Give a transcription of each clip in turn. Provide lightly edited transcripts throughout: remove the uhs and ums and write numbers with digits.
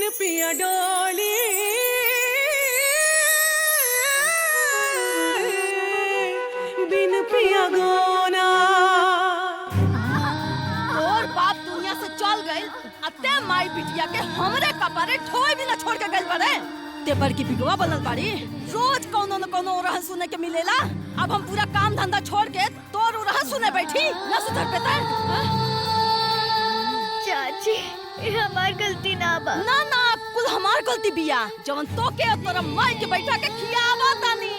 बिन पिया डोली बिन पिया गोना। और बाप दुनिया से चल गई अते माई बिटिया के हमरे कपारे ठोई भी ना छोड़ के गइल बड़े। ते बड़की बिगवा बनल बाड़ी, रोज कोनो न कोनो रहन सुने के मिलेला। अब हम पूरा काम धंधा छोड़ के तोर रहन सुने बैठी ना सुधर पे ते। चाची हमार गलती ना बा। ना ना कुल हमार गलती बिया जवन तो के तोरा माई के बैठा के खियावा तानी।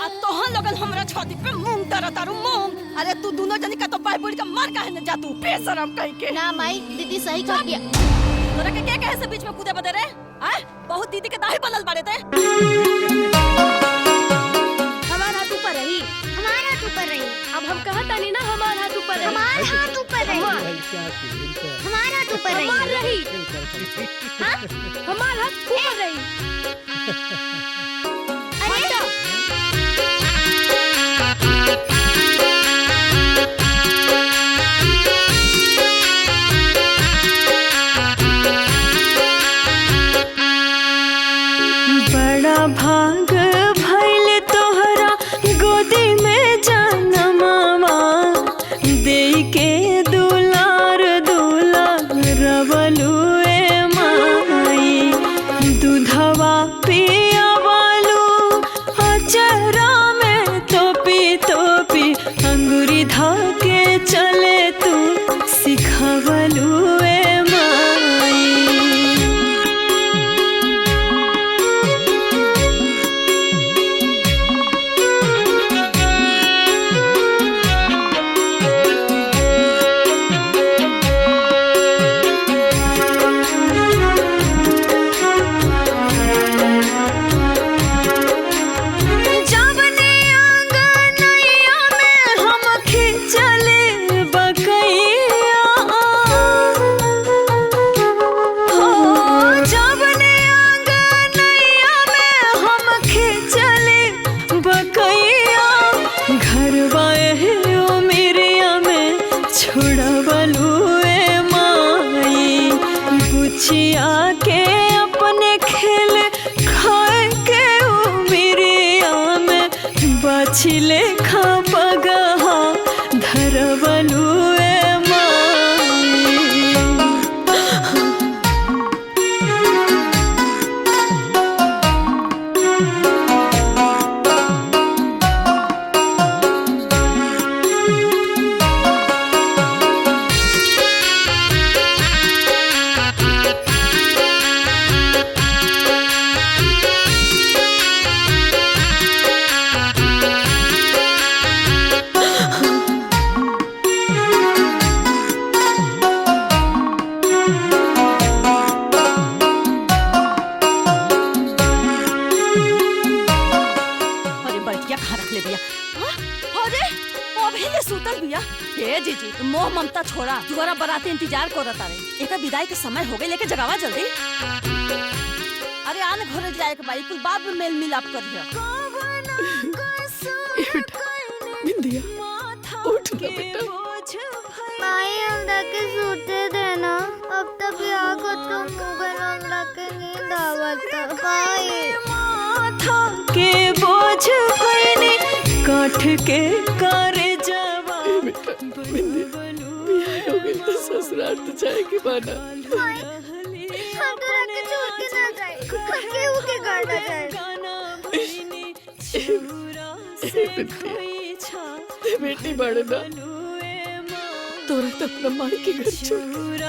आ तोहन लोगन हमरा छाती पे मूंग दरा तारू मूंग। अरे तू दोनों जनी का तो बाई बुड़ी का मार काहे न जा तू बेशरम कहीं के। ना माई दीदी सही कह दिया। तोरा के क्या कहे से बीच में कूदे बदे रे? आय बहुत दीदी के दाढ़ी बनल बाड़े ते। हमार हाथ ऊपर रही, हमार हाथ ऊपर रही। अब हम कहत तानी ना हमार हाथ ऊपर रही। हमार हाथ ऊपर रही, हमार हाथ ऊपर रही। हमार रही। हाँ? हमार हाथ ऊपर रही। अरे बड़ा भाग भइल तोहरा गोदी में जनमवा देई के दुलार दुलारवलु ए माई। दूधवा पियावलु अचरा में तोपी तोपी अंगूरी धा के चले तू सिखवलु ए माई। जवने आंगनैया में हम खिंचले बकैया हो। जवने आंगनैया में हम खिंचले बकैया घरवा एहो मेरिया में छोड़वलु ए माई। बुचिया के अपने खेल खाए के उमिरिया में बाछिले खा पगहा धरवलु ए माई। अरे बड़किया कहाँ रख ले बिया? हाँ? अरे अभी ले सुतल बिया। हे जीजी तुम मोह ममता छोड़ा, तुम्हारा बराती इंतजार करत तारे। एका विदाई के समय हो गई, लेके जगावा जल्दी। अरे आने घरे जाए के भाई कुल बाद में मेल मिलाप करियो। बिंदिया उठ ना बेटा। माई हमरा के सूते देना। अब तक ब्याह खत्म हो गइल, हमरा के नींद आवता। माई माथा के बोझ कोइनी काठ के करे जवा बेटा बिंदिया बियाह हो गई तो ससुराल तो जाए के बाना। माई हम तोरा के छोड़ के ना जाए, केहू के घर ना जाए। बेटी बड़े ना तोरा तो अपना माई के घर छोड़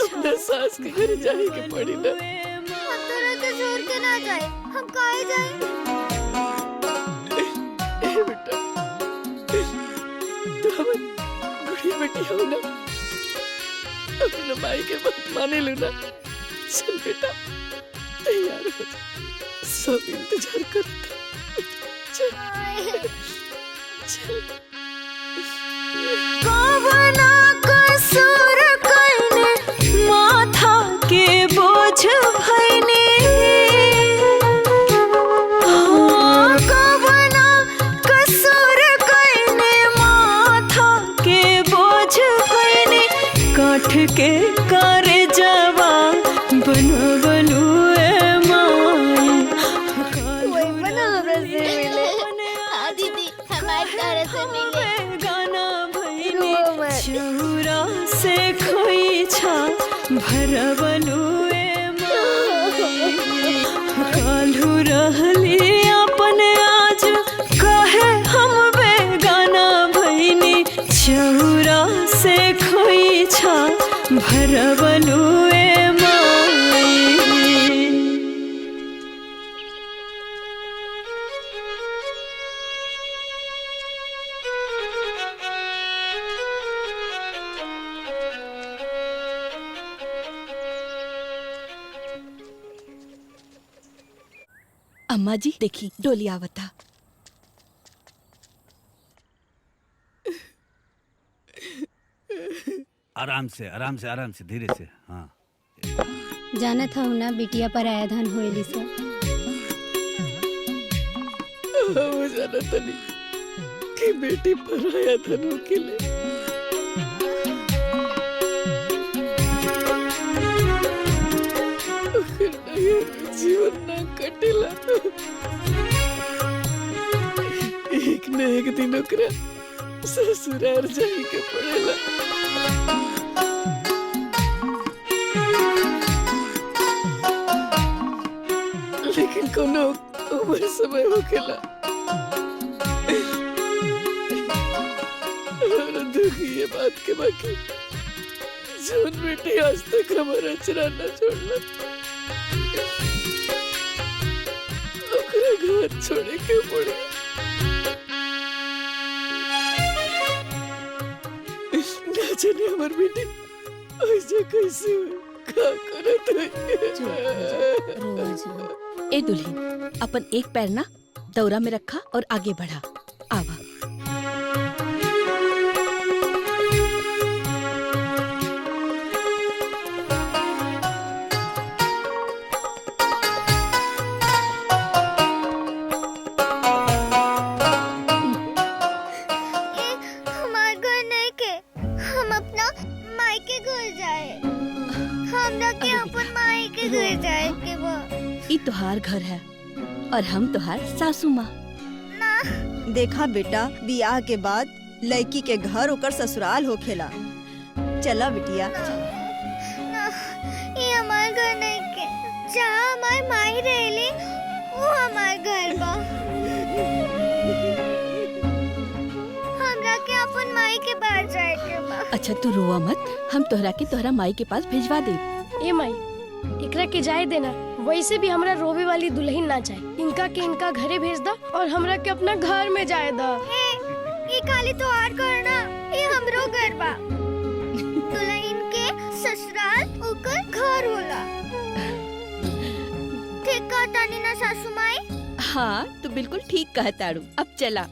अपना सास के घर जाए के पड़ी ना। हम तोरा के छोड़ के ना जाए, हम काहे जाए? बेटा तू हमर गुड़िया बेटी हो ना, अपना माई के बात माने लो ना। चल बेटा तैयार हो जा, सब इंतजार करता। चल चल। कवना कसूर कइने माथा के बोझ भइनी। हाँ, कवना कसूर कइने माथा के बोझ भइनी। काठ के करे जवा अम्मा जी देखी डोली आवता। आराम से आराम से आराम से धीरे से। हाँ जाना था ना बिटिया पर आया धन होएली से। वो जाना तनी कि बेटी पर आया धन के लिए जीवन ना कटेला। एक न एक दिन ओकरा ससुराल जाई के पड़ेला। लेकिन कोनो उम्र समय होखेला और दुख ये बात के बाकी जौन बेटी आज तक हमारा अचरा न छोड़ला ओकरा घर छोड़े के पड़े। ना जाने हमार बेटी ऐसा कैसे का करत है। ए दुल्हन अपन एक पैर ना दौरा में रखा और आगे बढ़ा। आवा। हमार घर नहीं के हम अपना मायके घर जाए। हमरा के अपन मायके घर जाए के बा। ई तुहार घर है और हम तुहार सासू माँ। देखा बेटा, बियाह के बाद लड़की के घर ओकर ससुराल होखेला। चला बिटिया। ना, ये हमार घर नहीं के। जहाँ हमार माई रहेली वो हमार घर बा। हमरा के अपन माई के पास जाए के बा। अच्छा तू रोवा मत, हम तोहरा के तोहरा माई के पास भेजवा दे। ए माई एकरा के जाए देना। वैसे भी हमरा रोवे वाली दुल्हन ना चाहिए। इनका के इनका घरे भेज दा और हमरा के अपना घर में जाए दा। हे, ये खाली तो और घर ना, ये हमरो घर बा। दुल्हन के ससुराल ओकर घर होला। ठीक कहतानी ना सासू माई? हाँ तू बिल्कुल ठीक कहताड़ू। अब चला।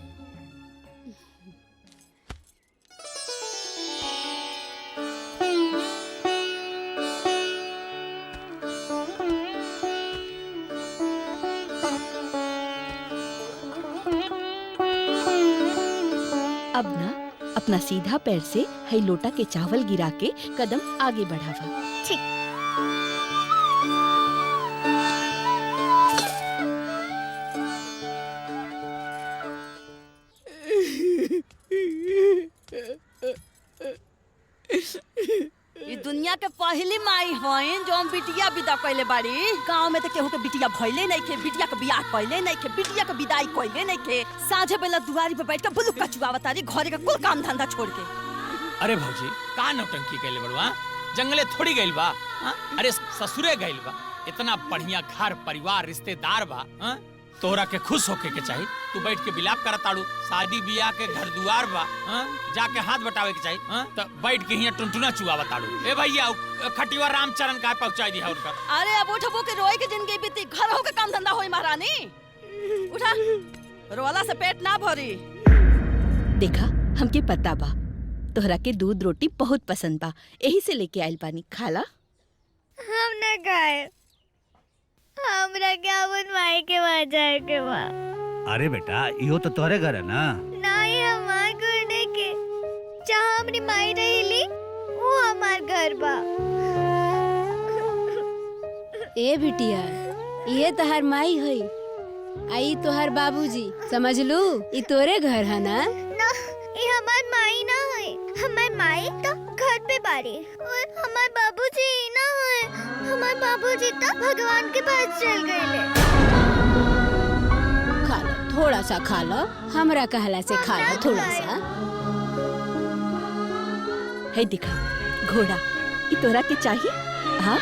अब ना अपना सीधा पैर से हई लोटा के चावल गिरा के कदम आगे बढ़ावा। ठीक। ये दुनिया के पहली माई हईन जो हम बिटिया विदा कइले बाड़ी। गांव में तो केहू के बिटिया भइले नहीं के, बिटिया के बियाह कइले नहीं के, बिटिया के विदाई कइले नहीं के। साझे बेला दुआरी पे बैठ के बुलुक कचुआवतारी घरे के कुल काम धंधा छोड़ के। अरे भौजी का नौटंकी कैले बड़वा? जंगले थोड़ी गइल बा। अरे ससुरे गइल बा। इतना बढ़िया घर परिवार रिश्तेदार बा। तोहरा के खुश होके के चाहिए। तू बैठ के बिलाप करताड़ू। शादी बियाह के घर दुआर बा। जाके हाथ बटावे के चाहिए। तो बैठ के हियां टुनटुना चुआवताड़ू। ए भैया खटिवा रामचरण का पहुंचाई दिया उनका। अरे अब उठबो के रोई के जिंदगी बीती, घर हो के काम धंधा होई महारानी। उठा, रोला से पेट ना भरी। देखा हमके पता बा तोहरा के दूध रोटी बहुत पसंद बा, यही से लेके आइल बानी। खाला। हम ना खाए। हमरा के अपन माई के पास जाए के बा। अरे बेटा इहो तो तोहरे घर है ना। ना ये हमार घर नहीं के। जहाँ हमारी माई रहेली वो हमार घर बा। ए बिटिया ये तोहर माई हई, आई तोहर बाबूजी, समझ लू ई तोरे घर है ना। ना ये हमार माई ना है। हमार माई तो घर पे बारी और हमार बाबूजी ना है। हमार बाबूजी तो भगवान के पास चल गए। खा लो थोड़ा सा, खा लो हमरा कहला से खा लो थोड़ा सा। है दिखा घोड़ा, ये तोहरा के चाहिए? हाँ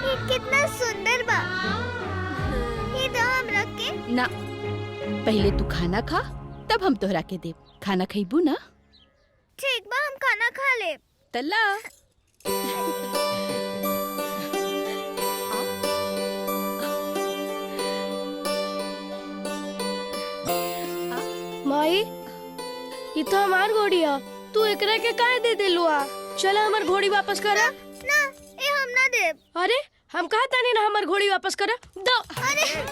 ये कितना सुंदर बा। ये तो हम रख के ना, पहले तू खाना खा तब हम तोहरा के देब। खाना खइबू ना? ठीक बा, हम खाना खा ले। तल्ला। माई ये तो हमार घोड़ी है, तू एकरा के काहे दे देलुआ? चल हमार घोड़ी वापस करा। ना ए हम ना दे। अरे हम कहा तानी ना हमार घोड़ी वापस करा। दो। अरे हट।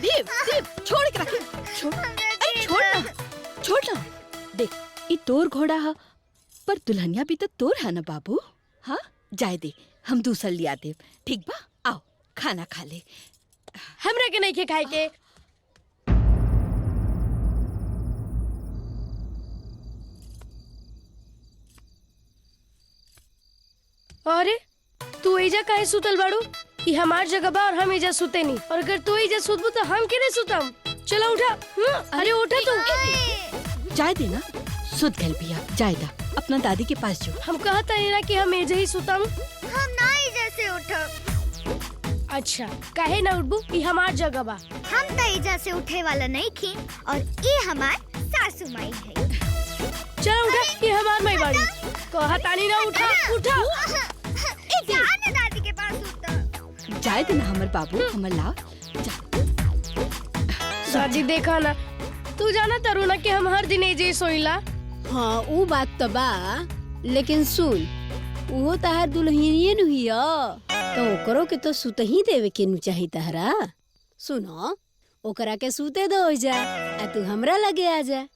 दीप दीप छोड़ के रखे, छोड़, अरे छोड़ ना, छोड़ ना। देख ये तोर घोड़ा है, पर दुल्हनिया भी तो तोर है ना बाबू। हाँ जाए दे, हम दूसर लिया दे। ठीक बा, आओ खाना खा ले। हमरा के नहीं के खाए के। अरे तू एजा काहे सुतल बाड़ू? ई हमार जगह बा और हम एजा सुते नहीं, और अगर तू एजा सुतबू तो हम केने सुतम? चलो उठा। अरे उठा तू। जाए दे ना, सुत गल बिया, जाए दा अपना दादी के पास जो। हम कहा तानी ना कि हम एजा ही सुतम। हम ना ही जैसे उठब। अच्छा काहे ना उठबू? ई हमार जगह बा। हम तो एजा से उठे वाला नहीं थी, और ये हमार सासू माई है। चल उठा, ये हमार माई बाड़ी। कहा तानी ना उठा, उठा। जा ना दादी के पास उतर। जाए दे ना हमर बाबू, हमर लाओ जा। दादी देखा ना, तू जाना तारू ना कि हम हर दिन एजे सोइला। हाँ वो बात तो बा, लेकिन सुन वो तहार दुल्हनिये नु हिया, तो ओकरो के तो सुत ही देवे के नु चाही तहरा। सुनो ओकरा के सूते दो जा, आ तू हमरा लगे आ जा।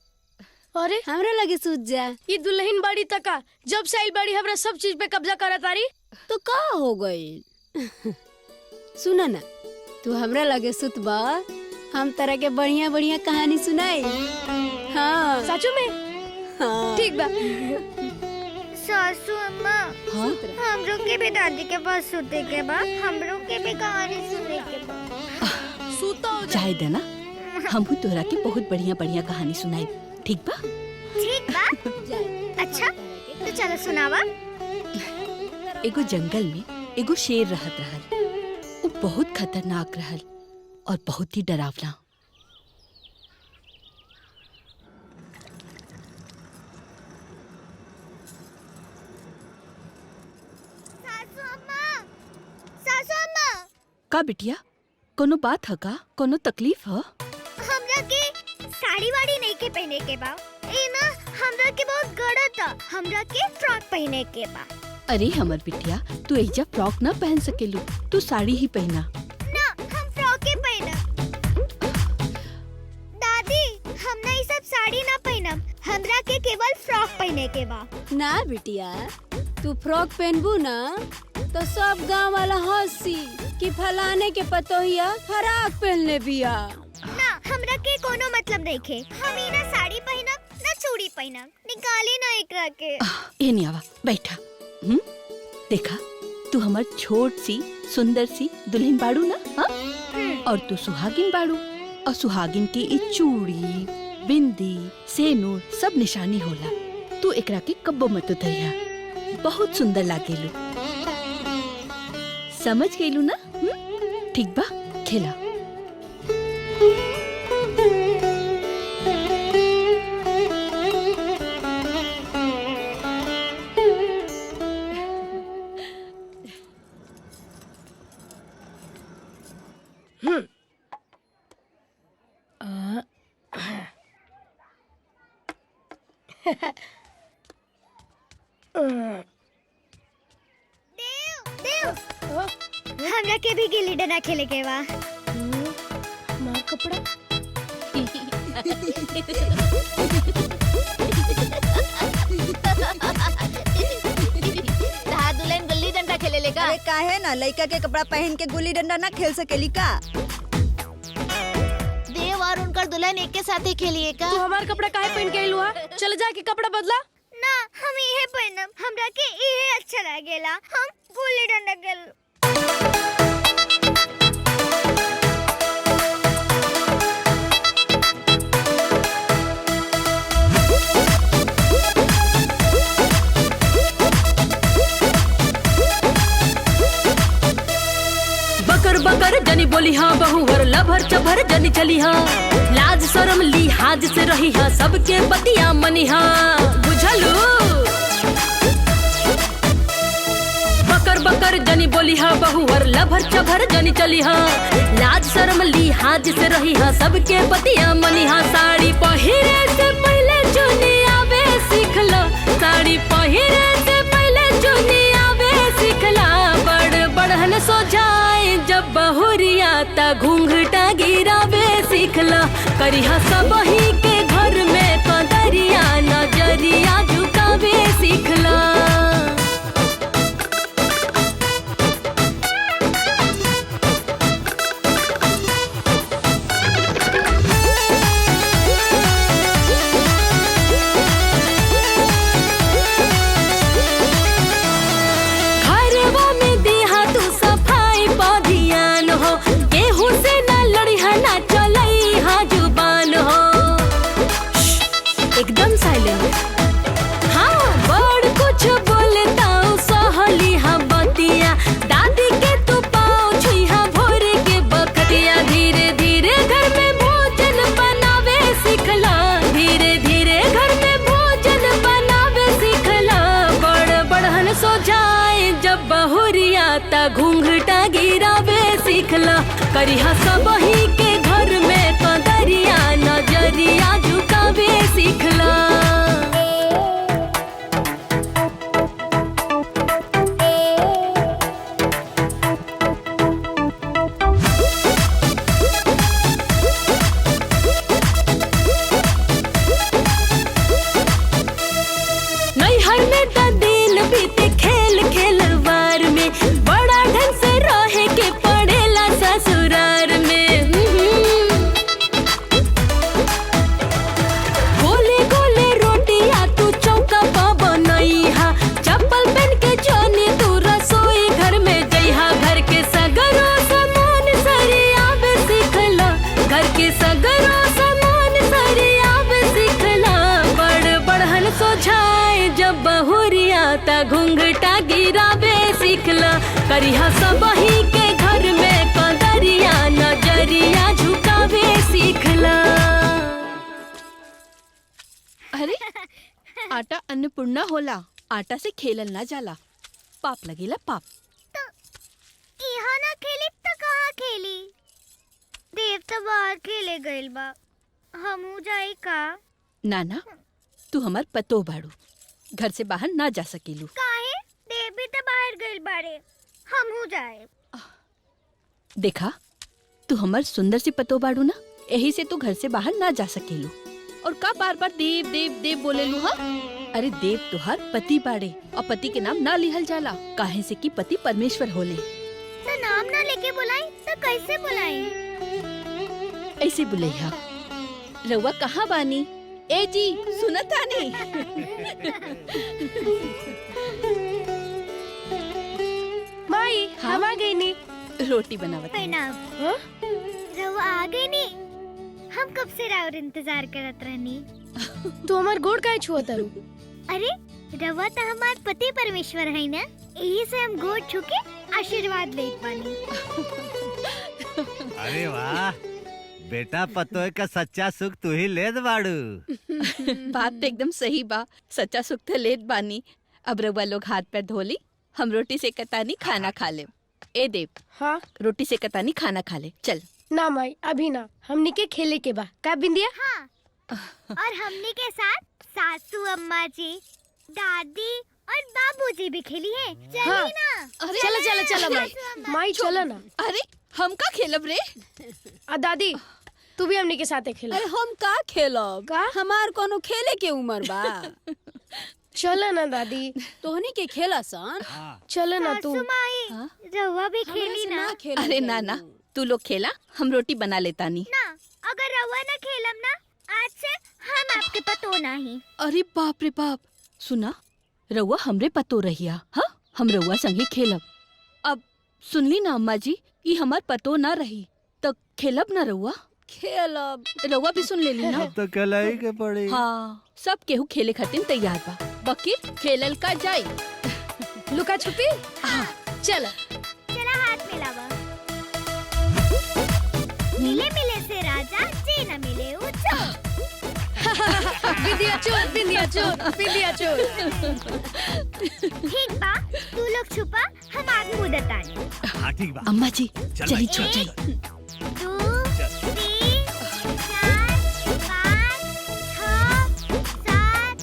अरे हमरा लगे सूत जा। ये दुल्हन बाड़ी तका, जब से आई बाड़ी हमरा सब चीज पे कब्जा करा तारी। तो का हो गई? सुना ना, तू हमरा लगे सुतबा, हम तरह के बढ़िया बढ़िया कहानी सुनाई। हाँ साचू में? हाँ। ठीक बा। सासू अम्मा, हमरो के भी दादी के पास सुते के बा, हमरो के भी कहानी सुने के बा। सूता हो जा। जाए दे ना, हमहू तोहरा के बहुत बढ़िया बढ़िया कहानी सुनाई। ठीक बा? ठीक बा। अच्छा तो चलो सुनावा। एगो जंगल में एगो शेर रहत रहल। वो बहुत खतरनाक रहल और बहुत ही डरावना। सासू अम्मा, का बिटिया, कोनो बात है का? कोनो तकलीफ है? हमरा के साड़ी वाड़ी नहीं के पहने के बा। ए ना हमरा के बहुत गड़त था, हमरा के फ्रॉक पहने के बा। अरे हमर बिटिया, तू एजा फ्रॉक ना पहन सकेलू, तू साड़ी ही पहना। ना हम फ्रॉक ही पहनब। दादी हम ना ये सब साड़ी ना पहनब, हमरा के केवल फ्रॉक पहने के बा। ना बिटिया, तू फ्रॉक पहनबू ना तो सब गांव वाला हंसी कि फलाने के पतोहिया फ्रॉक पहनले बिया। ना हमरा के कोनो मतलब नहीं खे। हम ही ना साड़ी पहनब ना चूड़ी पहनब। निकाली ना एकरा के। ए नहीं आवा, बैठा। देखा, तू हमार छोट सी सुंदर सी दुल्हन बाड़ू ना, हाँ? और तू सुहागिन बाड़ू, और सुहागिन के ई चूड़ी, बिंदी, सेनूर सब निशानी होला। तू एकरा के कब्बो मत उतरिया, बहुत सुंदर लागेलू। समझ गईलू ना? ठीक बा, खेला। हमरा के भी गिल्ली डंडा खेले के बा। मार कपड़ा। दुल्हन गिल्ली डंडा खेले लेगा। अरे काहे ना, लड़का के कपड़ा पहन के गुल्ली डंडा ना खेल सकेली का? देव और उनका दुल्हन एक के साथ ही खेलिए का। तू हमार कपड़ा काहे पहन के आइलू हा? चल जा के कपड़ा बदला। ना हम इहे पहनब, हमरा के इहे अच्छा लागेला। हम गुल्ली डंडा खेल। बकर बकर जनी बोली हाँ, बहुवर लभर चभर जनी चली हाँ, लाज शरम लिहाज से रही हाँ, सबके बतिया मनी हाँ, बुझलू? बकर बकर जनी बोली हा बहुवर लभर चभर जनी चली हा लाज शर्म लिहाज से रही हा सबके पतिया मनी हा साड़ी पहिरे से पहले चुनी आवे सीखला साड़ी पहिरे से पहले चुनी आवे सीखला बड़ बढ़न सो जाए जब बहुरिया ता घूंघटा गिरावे सीखला करिहा सब ही के घर में कदरिया नजरिया झुकावे सीखला एकदम साइलेंट हाँ बड़ कुछ बोलता सहली हाँ बतिया दादी के तू पाँव छुई हाँ भोर के बखतिया धीरे धीरे घर में भोजन बनावे सीखला धीरे धीरे घर में भोजन बनावे सीखला बड़ बढ़न सो जाए जब बहुरिया ता घूंघटा गिरावे सीखला करिहा सब ही के घर में कदरिया नजरिया झुकावे सीखला नैहर में त दिन बीते खेल खेलवार में बड़ा ढंग से रहे के पड़ेला ससुरार में गोले गोले रोटिया तू चौका पा बनैहा चप्पल पहन के जानी तू रसोई घर में जइहा घर के सगरो सामान सरियावे सीखला घर के सगरो सामान सरियावे सीखला बड़ बढ़न सोझाए जब बहुरिया ता घूंघटा गिरावे सीखला करिहा सब ही के घर में कदरिया नजरिया झुकावे सीखला अरे आटा अन्नपूर्णा होला आटा से खेलल ना जाला पाप लगेला पाप यहाँ ना खेली तो कहाँ खेली देव तो बाहर खेले गइल बा हमू जाई का नाना तू हमार पतो बाड़ू घर से बाहर ना जा सकेलू काहे देव भी तो बाहर गइल बारे हमू जाए देखा तू हमार सुंदर सी पतो बाड़ू ना यही से तू घर से बाहर ना जा सकेलू और का बार बार देव देव देव बोलेलू हा अरे देव तुहार पति बाड़े और पति के नाम ना लिहल जाला काहे से कि पति परमेश्वर होले तो नाम ना लेके बुलाई तो कैसे बुलाई ऐसे बुलैया रउआ कहाँ बानी ए जी सुनता नहीं माई हम आ गई नी रोटी बनावत हई। प्रणाम हाँ? रहुआ आ गई नी हम कब से राउर इंतजार करत रहनी तू हमार गोड़ काहे छुआ तारू अरे रवा तो हमार पति परमेश्वर है ना यही से हम गोड़ छू के आशीर्वाद ले पानी अरे वाह बेटा पतोय का सच्चा सुख तू ही लेत बाड़ू बात तो एकदम सही बा सच्चा सुख तो लेत बानी अब रउआ लोग हाथ पैर धोली हम रोटी से कतानी खाना खा ले ए देव हाँ रोटी से कतानी खाना खा ले चल ना माई अभी ना हमनी के खेले के बा का बिंदिया हाँ और हमने के साथ सासू अम्मा जी दादी और बाबूजी भी खेली है चलिए हाँ। ना चला चला चला माई माई चला ना अरे हम का खेलब रे आ दादी तू भी हमनी के साथे खेला अरे हम का खेलब का? हमार कोनो खेले के उम्र बा चला ना दादी तोहनी के खेला सन चला ना तू सासू माई हाँ? रवा भी हमरा खेली से ना खेले अरे जाई। ना ना तू लोग खेला हम रोटी बना लेता नी ना अगर रवा ना खेलम ना आज से हम आपके पतो नहीं अरे बाप रे बाप सुना रउआ हमरे पतो रहिया हाँ हम रउआ संगे खेलब अब सुनली ना अम्मा जी ये हमार पतो ना रही तो खेलब ना रउआ खेलब रउआ भी सुन लेली ना अब तो कलाई के पड़ी हाँ सब केहू खेले खातिर तैयार बा बकीर खेलल का जाई लुका छुपी चला चला हाथ मिलावा मिले मिले से राजा जी न मिले ऊंचो बिंदिया चोर बिंदिया चोर बिंदिया चोर। ठीक बा, तू लोग छुपा, हम आगे मुदत आने। हाँ ठीक बा। अम्मा जी चल चली भाई, छो चल, चली। 2 3 4 5 6 7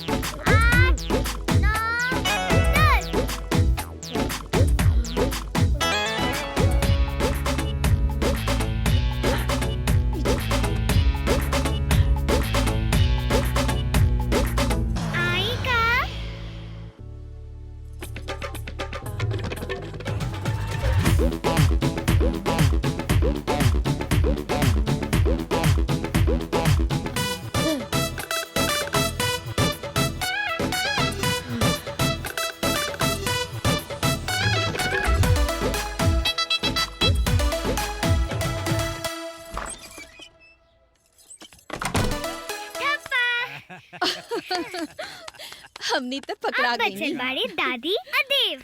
8 9 10। आई का हमनी तो पकड़ा अब बचल गई। बाड़े दादी और देव।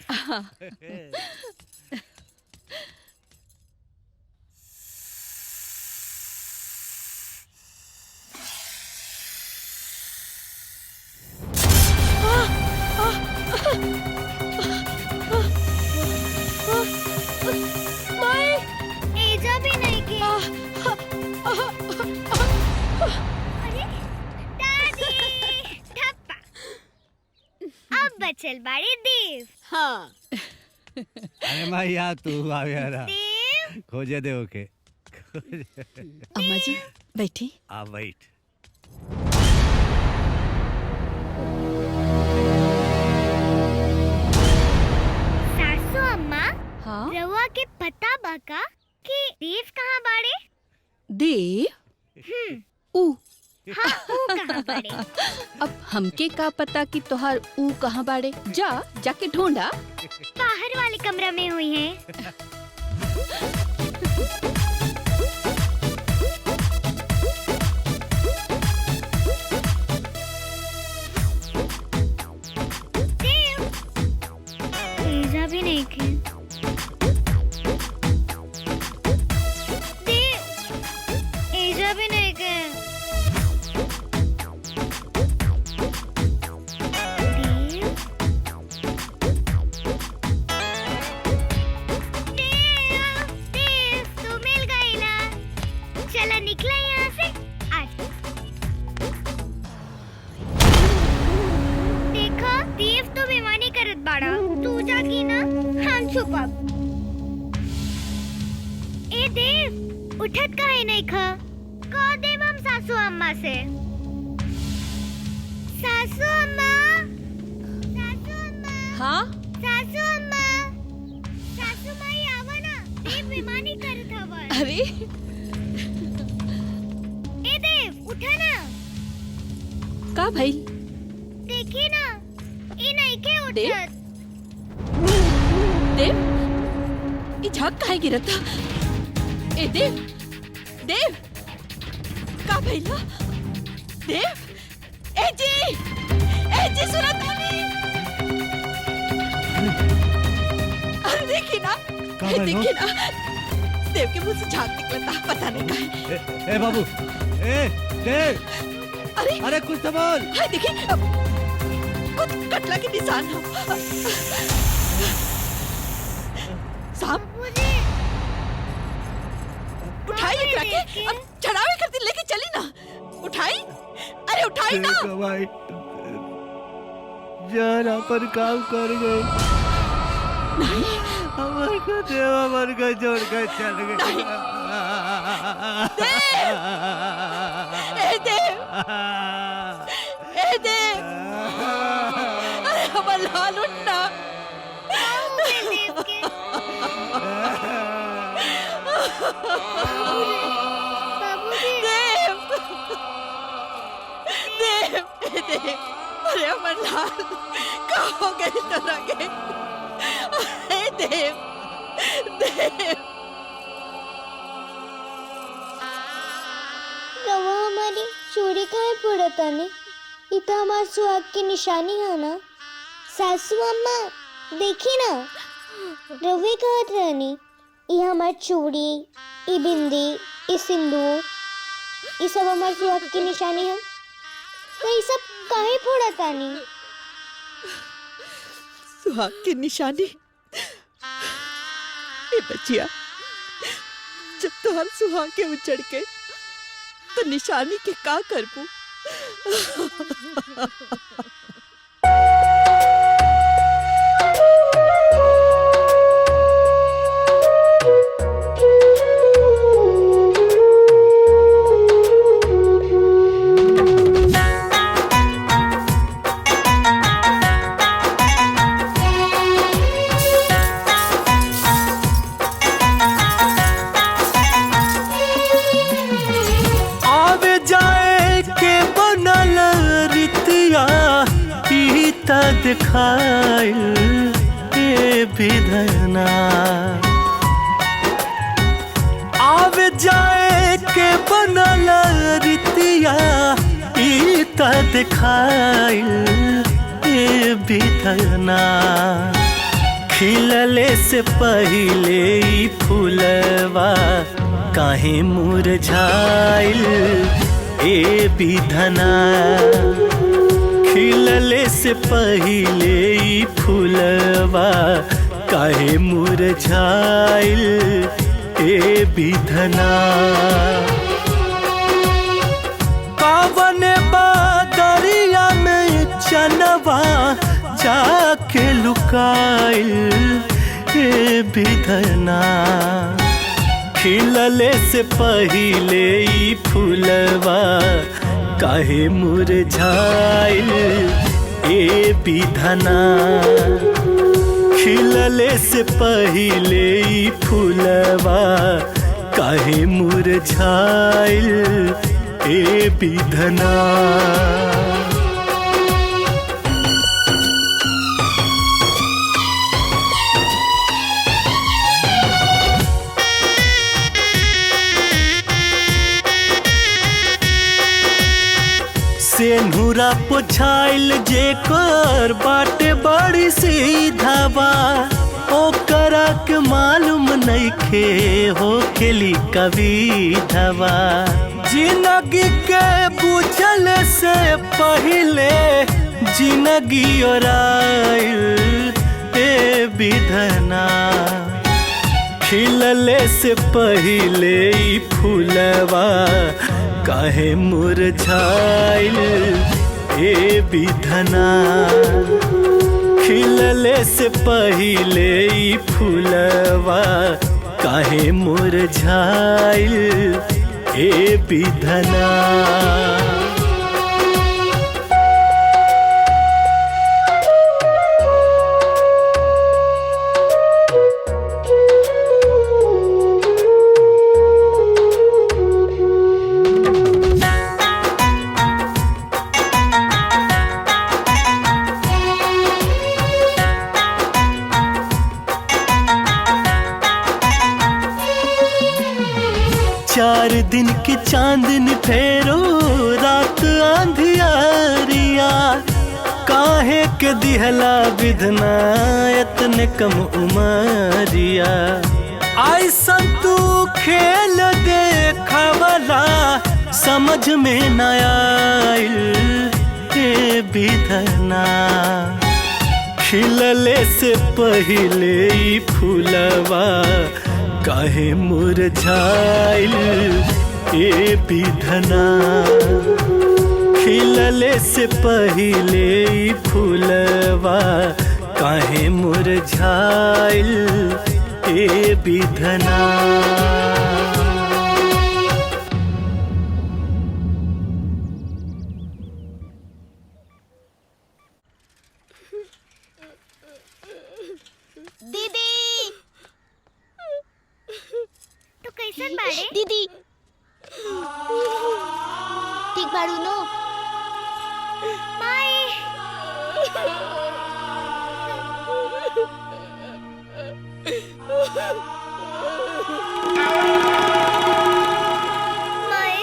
एजा भी नहीं की। अरे दादी ठप्पा। अब बचल बाड़े देव। हाँ अरे मैया तू आ यारा देव खोजे दे ओके। अम्मा जी बैठी। आ वेट। सासू अम्मा हाँ रउआ के पता बाका कि देव कहाँ बाड़े? देव ऊ हाँ वो कहाँ बाड़े? अब हमके का पता कि तोहार ऊ कहाँ बाड़े। जाके ढूंढा। बाहर वाले कमरा में हुई है। देव एजा भी नहीं की। देव एजा भी नहीं की। देव तू मिल गई ना। चला निकला यहाँ से। आज देखो देव तो बेमानी करत बाड़ा। तू जागी ना हम छुपब। ए देव उठत काहे नहीं खा? कह देव हम सासू अम्मा से। सासू अम्मा। सासू अम्मा। हाँ सासू अम्मा। सासू माई आवा ना। देव बेमानी करत हवन। अरे ए देव उठा ना। का भाई देखी ना ई नहीं के देव? उठत। देव ये झाग काहे गिरत था? ए देव देव का भइला? देव ए जी सुनत तानी। अरे देखी ना देखी ना देव के मुंह से झाग निकलता पता नहीं काहे। ए बाबू ए देव अरे अरे कुछ तो बोल। हाय देखी कुछ कटला के निशान हो। साहब उठाई एकरा के। अब चढ़ावे करती लेके चली ना। उठाई अरे उठाई ना। जरा पर काम कर गए। नहीं हमारे को देवा मन को छोड़ कर चल गए। ए देव अरे हमार लाल उठना। देव के बाबूजी देव अरे हमार लाल का हो गए तोरा के। अरे देव रवा हमारी चूड़ी काहे फोड़तानी? ई तो हमार सुहाग की निशानी है ना। सासू अम्मा देखी ना रवे कहत रहनी ई हमार चूड़ी, ई बिंदी, ई सिंदूर, ई सब हमार सुहाग की निशानी है। तो ये सब काहे फोड़ा तानी? सुहाग की निशानी। ए बचिया, जब तोहर सुहाग के उचड़ के तो निशानी के का करबू? दिखाइल ए विधना आवे जाए के बनल रितिया ई त दिखाइल ए विधना खिलले से पहिले ई फूलवा काहे मुरझाइल ए विधना खिलले से पहिले ई फूलवा काहे मुरझाइल ए विधना कावन बादरिया में चनवा जाके लुकाइल ए विधना खिलले से पहिले ई फूलवा काहे मुरझाइल ए विधना खिलले से पहिले ई फूलवा काहे मुरझाइल ए विधना सेनुरा पोछाइल जेकर बाटे बड़ी सीधावा ओकरा के मालूम नइखे हो खेली कविधवा जिंदगी के बुझल से पहिले जिंदगी ओराइल ए विधना खिलले से पहिले ई फूलवा काहे मुरझाइल ए विधना खिलले से पहिले ई फूलवा काहे मुरझाइल ए विधना चार दिन की चांदनी फेरो रात आंधियारिया काहे के दिहला विधना इतने कम उमरिया ऐसन तू खेल देखवला समझ में न आइल ए विधना खिलले से पहिले ई फूलवा काहे मुरझाइल ए विधना खिलले से पहिले ई फूलवा काहे मुरझाइल ए विधना कैसन बाड़े दीदी? ठीक बाड़ू नो? माई माई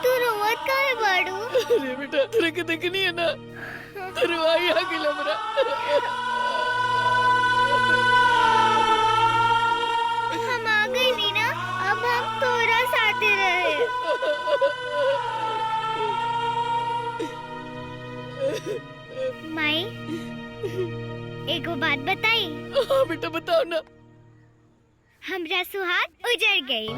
तू रोवत काहे बाड़ू? अरे बेटा तेरे के देखनी है ना, तेरे आई आ गिला मेरा। हम आ गए नी ना, अब हम तोरा साथे रहे। हमरा सुहाग उजड़ गई।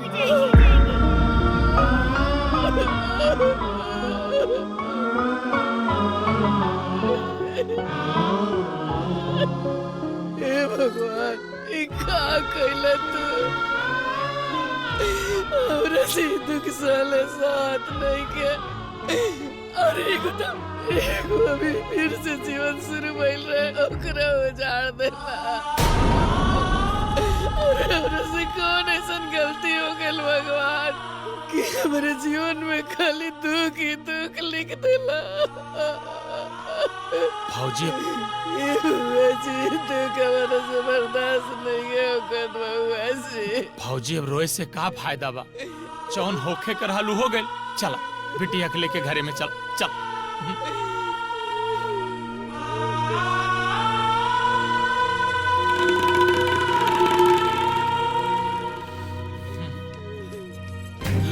हे भगवान ई का कइला तू हमरा से दुख साले साथ नहीं के और एगो अभी फिर से जीवन शुरू भइल रहे ओकरा उजाड़ देला और हमरा से कौन ऐसन गलती हो गइल भगवान कि हमारे जीवन में खाली दुख ही दुख लिख देला। भौजी से बर्दाश्त नहीं है भौजी अब रोए से का फायदा बा? जौन होखे कर हालू हो गइल। चला बिटिया के लेके घरे में चल चल।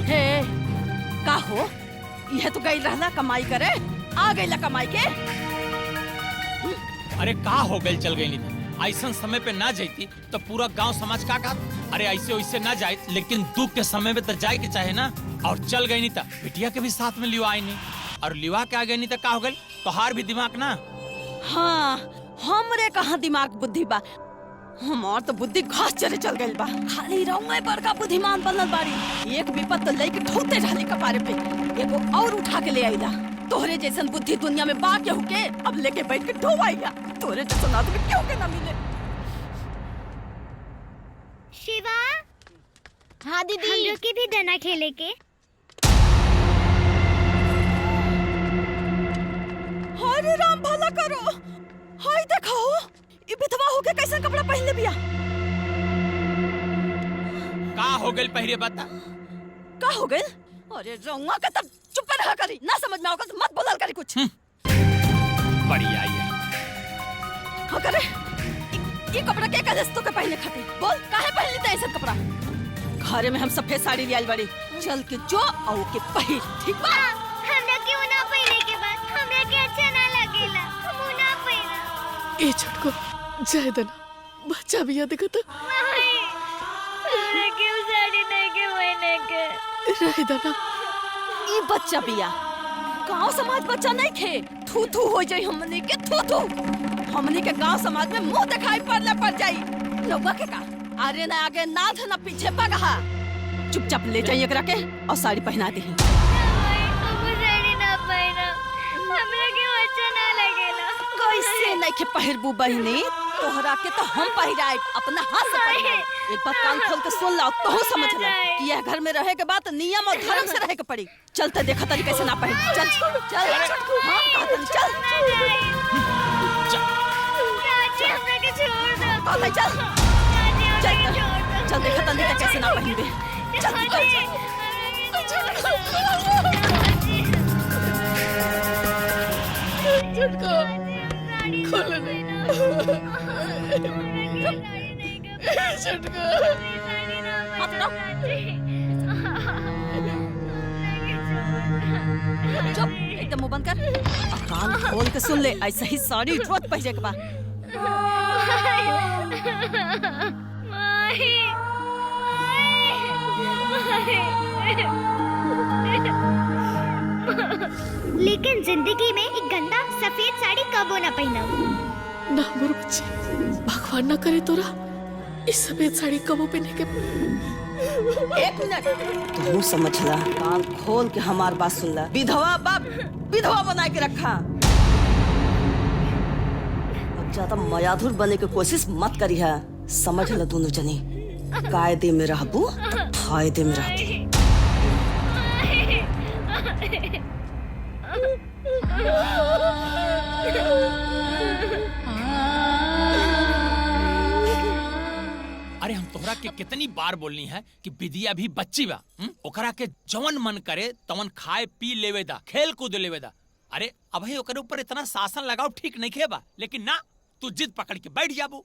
हे का हो यह तो गई रहला कमाई करे आ गईला कमाई के। अरे का हो गइल चल गई नहीं ऐसा समय पे ना जाती तो पूरा गांव समाज का कहत। अरे ऐसे वैसे ना जाए लेकिन दुख के समय में तो जाए के चाहे ना। और चल गई नहीं था बिटिया के भी साथ में लिवा आई नहीं और लिवा के आ गई नहीं तो का हो गई तोहार भी दिमाग ना। हाँ हमरे कहाँ दिमाग बुद्धि बा हमार तो बुद्धि घास चले चल गइल बा। खाली रहूंगा बड़का बुद्धिमान बनल बाड़ी। एक विपत तो लेके ठोते रहली कपारे पे एगो और उठा के ले आईला। तोहरे जैसन बुद्धि दुनिया में बा केहू के अब लेके बैठ के ढोवाइया। तोहरे जैसन आदमी केहू के ना मिले। शिवा। हाँ दीदी। हम लोग के भी डना खेले के। हरे राम भला करो। हाय देखाओ ये विधवा होके कैसा कपड़ा पहन ले बिया। का हो गइल पहले बता। का हो गइल? अरे रउआ का तब चुप रहा करी ना समझ में आओगे तो मत बोलल करी कुछ। बढ़िया है। हाँ करे ये कपड़ा के कदस्तों के पहने खातिर बोल काहे पहन लेते ऐसा कपड़ा। घरे में हम सफेद साड़ी ले आइल बाड़ी चल के जो आओ के पहिर ठीक बा। हमरा क्यों ना पहने के बाद हमरा के अच्छा ना लगेला हम ना पहना। ए छटको जाए देना बच्चा भी याद देखा था हमरा क्यों साड़ी नहीं के पहने के रह देना। ये बच्चा बिया गांव समाज बच्चा नहीं खे थू थू हो जाई हमने के थू थू। हमने के गांव समाज में मुंह दिखाई पड़ जाई लोगा के का। अरे ना आगे ना था ना पीछे पगहा। चुपचाप ले जाइए एकरा के और साड़ी पहना दी। साड़ी ना पहना हमरा के अच्छा ना लगेला। कैसे नहीं के पहिरबू बहिनी तोहरा के तो हम पहिराए अपना हाथ से पहिराए। एक बात कान खोल के सुन ला तो समझ ला कि यह घर में रहे के बाद नियम और धर्म से रहे के पड़ी। चलते देखा तरी कैसे ना पहन। चल चल हाँ कहा तनी चल हमरा के छोड़ दो। चल चल चल देखा तनी कैसे ना पहन दे। छटको खोल नहीं छटको चुप एकदम मुंह बंद कर और कान खोल के सुन ले ऐसा ही साड़ी तुरंत पहने के बाद। लेकिन जिंदगी में एक गंदा सफेद साड़ी कबो ना पहना। ना मोर बच्चे भगवान ना करे तोरा इस सफेद साड़ी कबो पहने के। एक मिनट तू समझ ला कान खोल के हमार बात सुन ला। विधवा बाप विधवा बना के रखा। अब ज्यादा मायाधुर बने की कोशिश मत करी है समझ ला दोनों जनी। कायदे में रहबू फायदे में रहबू। अरे हम तोहरा के कितनी बार बोलनी है कि विदिया भी बच्ची बा। ओकरा के जवन मन करे तवन खाए पी लेवे दा खेल कूद लेवे दा। अरे अभी ओकरे ऊपर इतना शासन लगाओ ठीक नहीं खेबा लेकिन ना तू जिद पकड़ के बैठ जाबू।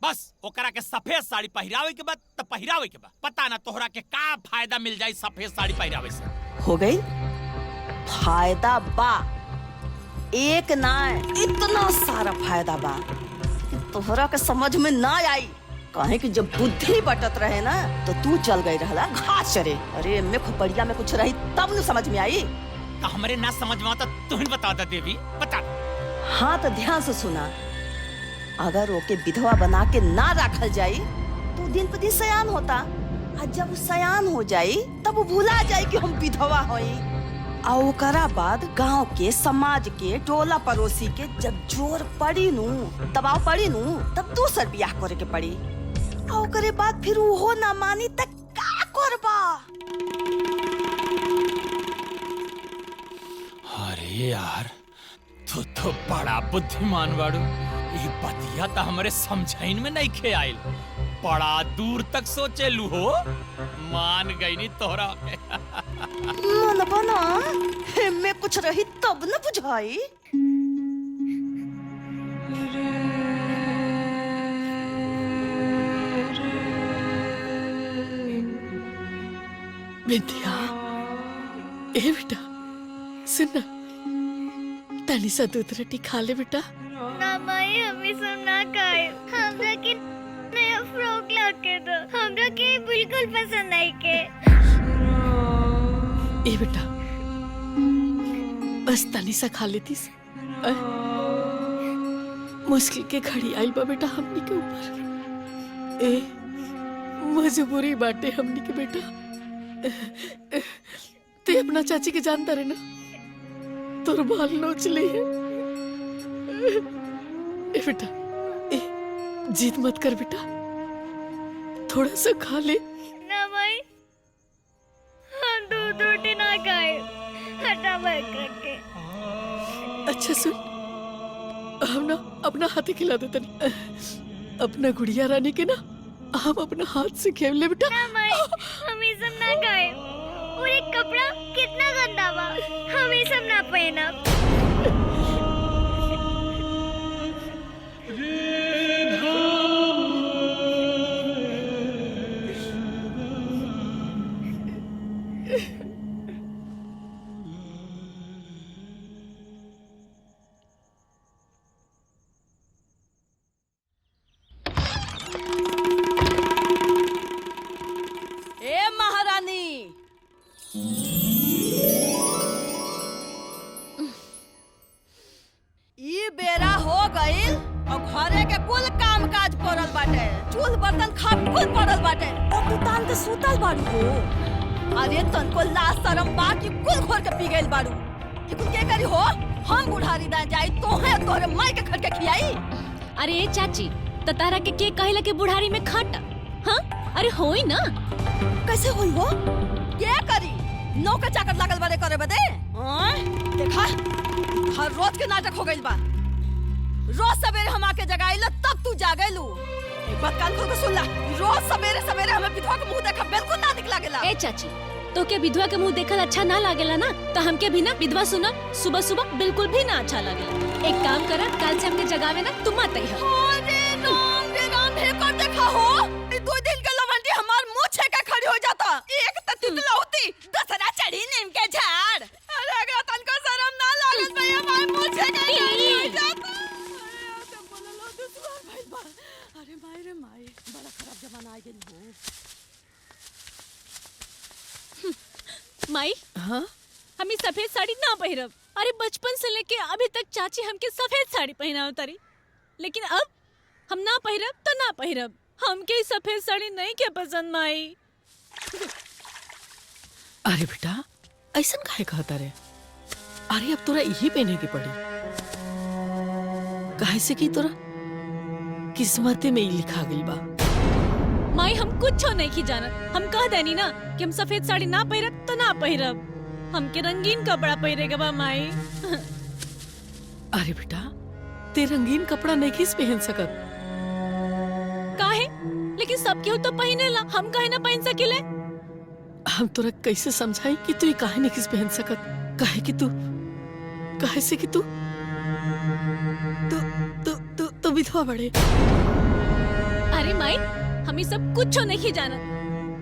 बस ओकरा के सफेद साड़ी पहरावे के बाद तब पहरावे के बाद पता ना तोहरा के का फायदा मिल जाए सफेद साड़ी पहरावे से। हो गई फायदा बा एक ना इतना सारा फायदा बा तोहरा के समझ में ना आई। काहे कि जब बुद्धि बटत रहे ना तो तू चल गई रहला घास चरे। अरे मैं खोपड़िया में कुछ रही तब न समझ में आई। तो हमारे ना समझ में आता तू ही बता दा देवी, बता। हाँ तो ध्यान से सुना, अगर ओके विधवा बना के ना रखल जाई तो दिन पर दिन सयान होता, और जब वो सयान हो जाई तब वो भुला जाई कि हम विधवा होई। और ओकरा बाद गांव के, समाज के, टोला पड़ोसी के जब जोर पड़ी नू, दबाव पड़ी नू, तब दूसर बियाह करे के पड़ी। और ओकरे बाद फिर वो ना मानी तक का करबा। अरे यार, तू तो बड़ा बुद्धिमान बाड़ू। ये बतिया तो हमारे समझाइन में नहीं खे आयल। बड़ा दूर तक सोचे लू हो, मान गई नी तोहरा में। मन बना में कुछ रही तब न बुझाई। बिंदिया, ए बेटा सुन, तनी सा दूध रोटी खा ले बेटा। ना माई हमें सब ना खाए, हमरा के नया फ्रॉक ला के दो, हमरा के बिल्कुल पसंद आई के। ए बेटा बस तनी सा खा लेतीस। मुश्किल के घड़ी आइल बा बेटा हमनी के ऊपर। ए मजबूरी बाटे हमनी के बेटा। ते अपना चाची के जानता रहे ना, तोर बाल नोच ली है। ए बेटा ए जिद मत कर बेटा, थोड़ा सा खा ले। ना माई हम दूध रोटी ना खाए, हटा बैठ करके। अच्छा सुन, हम ना अपना हाथ खिला देते नहीं, अपना गुड़िया रानी के ना हम अपना हाथ से खेल ले बेटा। ना माई हम ये सब ना खाए, और एक कपड़ा कितना गंदा बा, हम ये सब ना पहना। ए महारानी, ई बेरा हो गइल और घरे के कुल काम काज पड़ल बाटे, चूल्ह बर्तन खाप कुल पड़ल बाटे, और तू तान के सूतल बाड़ू हो। अरे तनको लाज शरम बा कि कुल घोर के पी गइल बाड़ू। ई कुल के करी हो? हम बुढ़ारी दा जाई तोहे तोरे माई के खट के खियाई। अरे चाची, त तारा के कहला के बुढ़ारी में खट? हाँ अरे होई ना। कैसे होई हो? क्या करी? नौकर चाकर लागल बारे करे बदे? देखा हर रोज के नाटक हो गइल बा। रोज सवेरे हम आके जगाइला तब तू जागेलू। एक बात कान खोल के सुन ला, रोज सवेरे सवेरे हमें विधवा के मुंह देखा बिल्कुल ना निक लागेला। ए चाची, तो के विधवा के मुंह देखल अच्छा ना लागेला ना, तो हमके भी ना विधवा सुना सुबह सुबह बिल्कुल भी ना अच्छा लागेला। एक काम करा, कल से हमके जगावे ना तुम मत आई। अरे राम हे कर देखा हो, ई 2 दिन के लवंडी हमार मुंह छेका खड़ी हो जाता। एक त तितलौती, दूसरा चढ़ी नीम के झाड़। अरे अगर तनको शर्म ना लागल बे हमार मुंह छेका खड़ी हो जाता। अरे माई रे माई, बड़ा खराब जमाना आ गेल हो। माई, हाँ हम ई सफेद साड़ी ना पहिरब। अरे बचपन से लेके अभी तक चाची हमके सफेद साड़ी पहनाव तारी, लेकिन अब हम ना पहिरब तो ना पहिरब। हमके सफेद साड़ी नहीं के पसंद माई। अरे बेटा ऐसा काहे कहता रे? अरे अब तोरा यही पहने की पड़ी, काहे से कि तोरा किस्मते में ही लिखा गई बा। माई हम कुछ नहीं की जानत, हम कह देनी ना कि हम सफेद साड़ी ना पहिरब तो ना पहिरब। हमके रंगीन कपड़ा पहिरेगा बा माई। अरे बेटा ते रंगीन कपड़ा नहीं किस पहन सकत? काहे? लेकिन सब केहू तो पहिनेला, हम काहे ना पहन सकिले? हम तोरा कैसे समझाई कि तू ये काहे नहीं किस पहन सकत? काहे कि तू, काहे से कि तू तो विधवा बड़े। अरे माई हम ये सब कुछ नहीं जानत,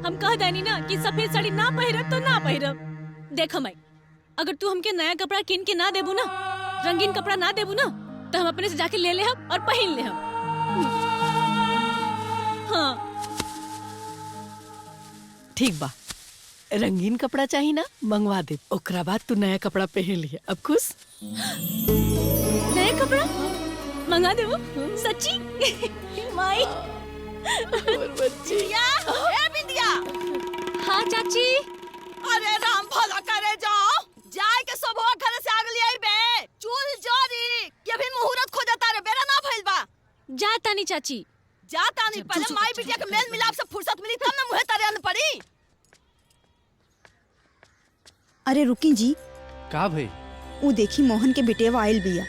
हम कह देनी ना कि सफेद साड़ी ना पहिरब तो ना पहिरब। देख माई, अगर तू हमके नया कपड़ा किन के ना देबू ना, रंगीन कपड़ा ना देबू ना, तो हम अपने से जाके ले ले हम और पहन ले हम। हाँ ठीक बा, रंगीन कपड़ा चाहिए ना, मंगवा दे। ओकरा बाद तू नया कपड़ा पहन लिया। अब खुश? नया कपड़ा मंगा दे वो सच्ची माई। बिटिया, ए बिटिया। हाँ चाची। अरे राम भला करे जाओ, जाए के सब हो घर से आग लिया बे। चूल जोरी ये भी मुहूर्त खोजता रे, बेरा ना भइल बा। जा तानी चाची, जा तानी, पहले माई बिटिया के मेल मिलाप से फुर्सत मिली तब ना मुहे तारे अन्न पड़ी। अरे रुकी जी, का भाई? वो देखी मोहन के बेटेवा आइल बिया।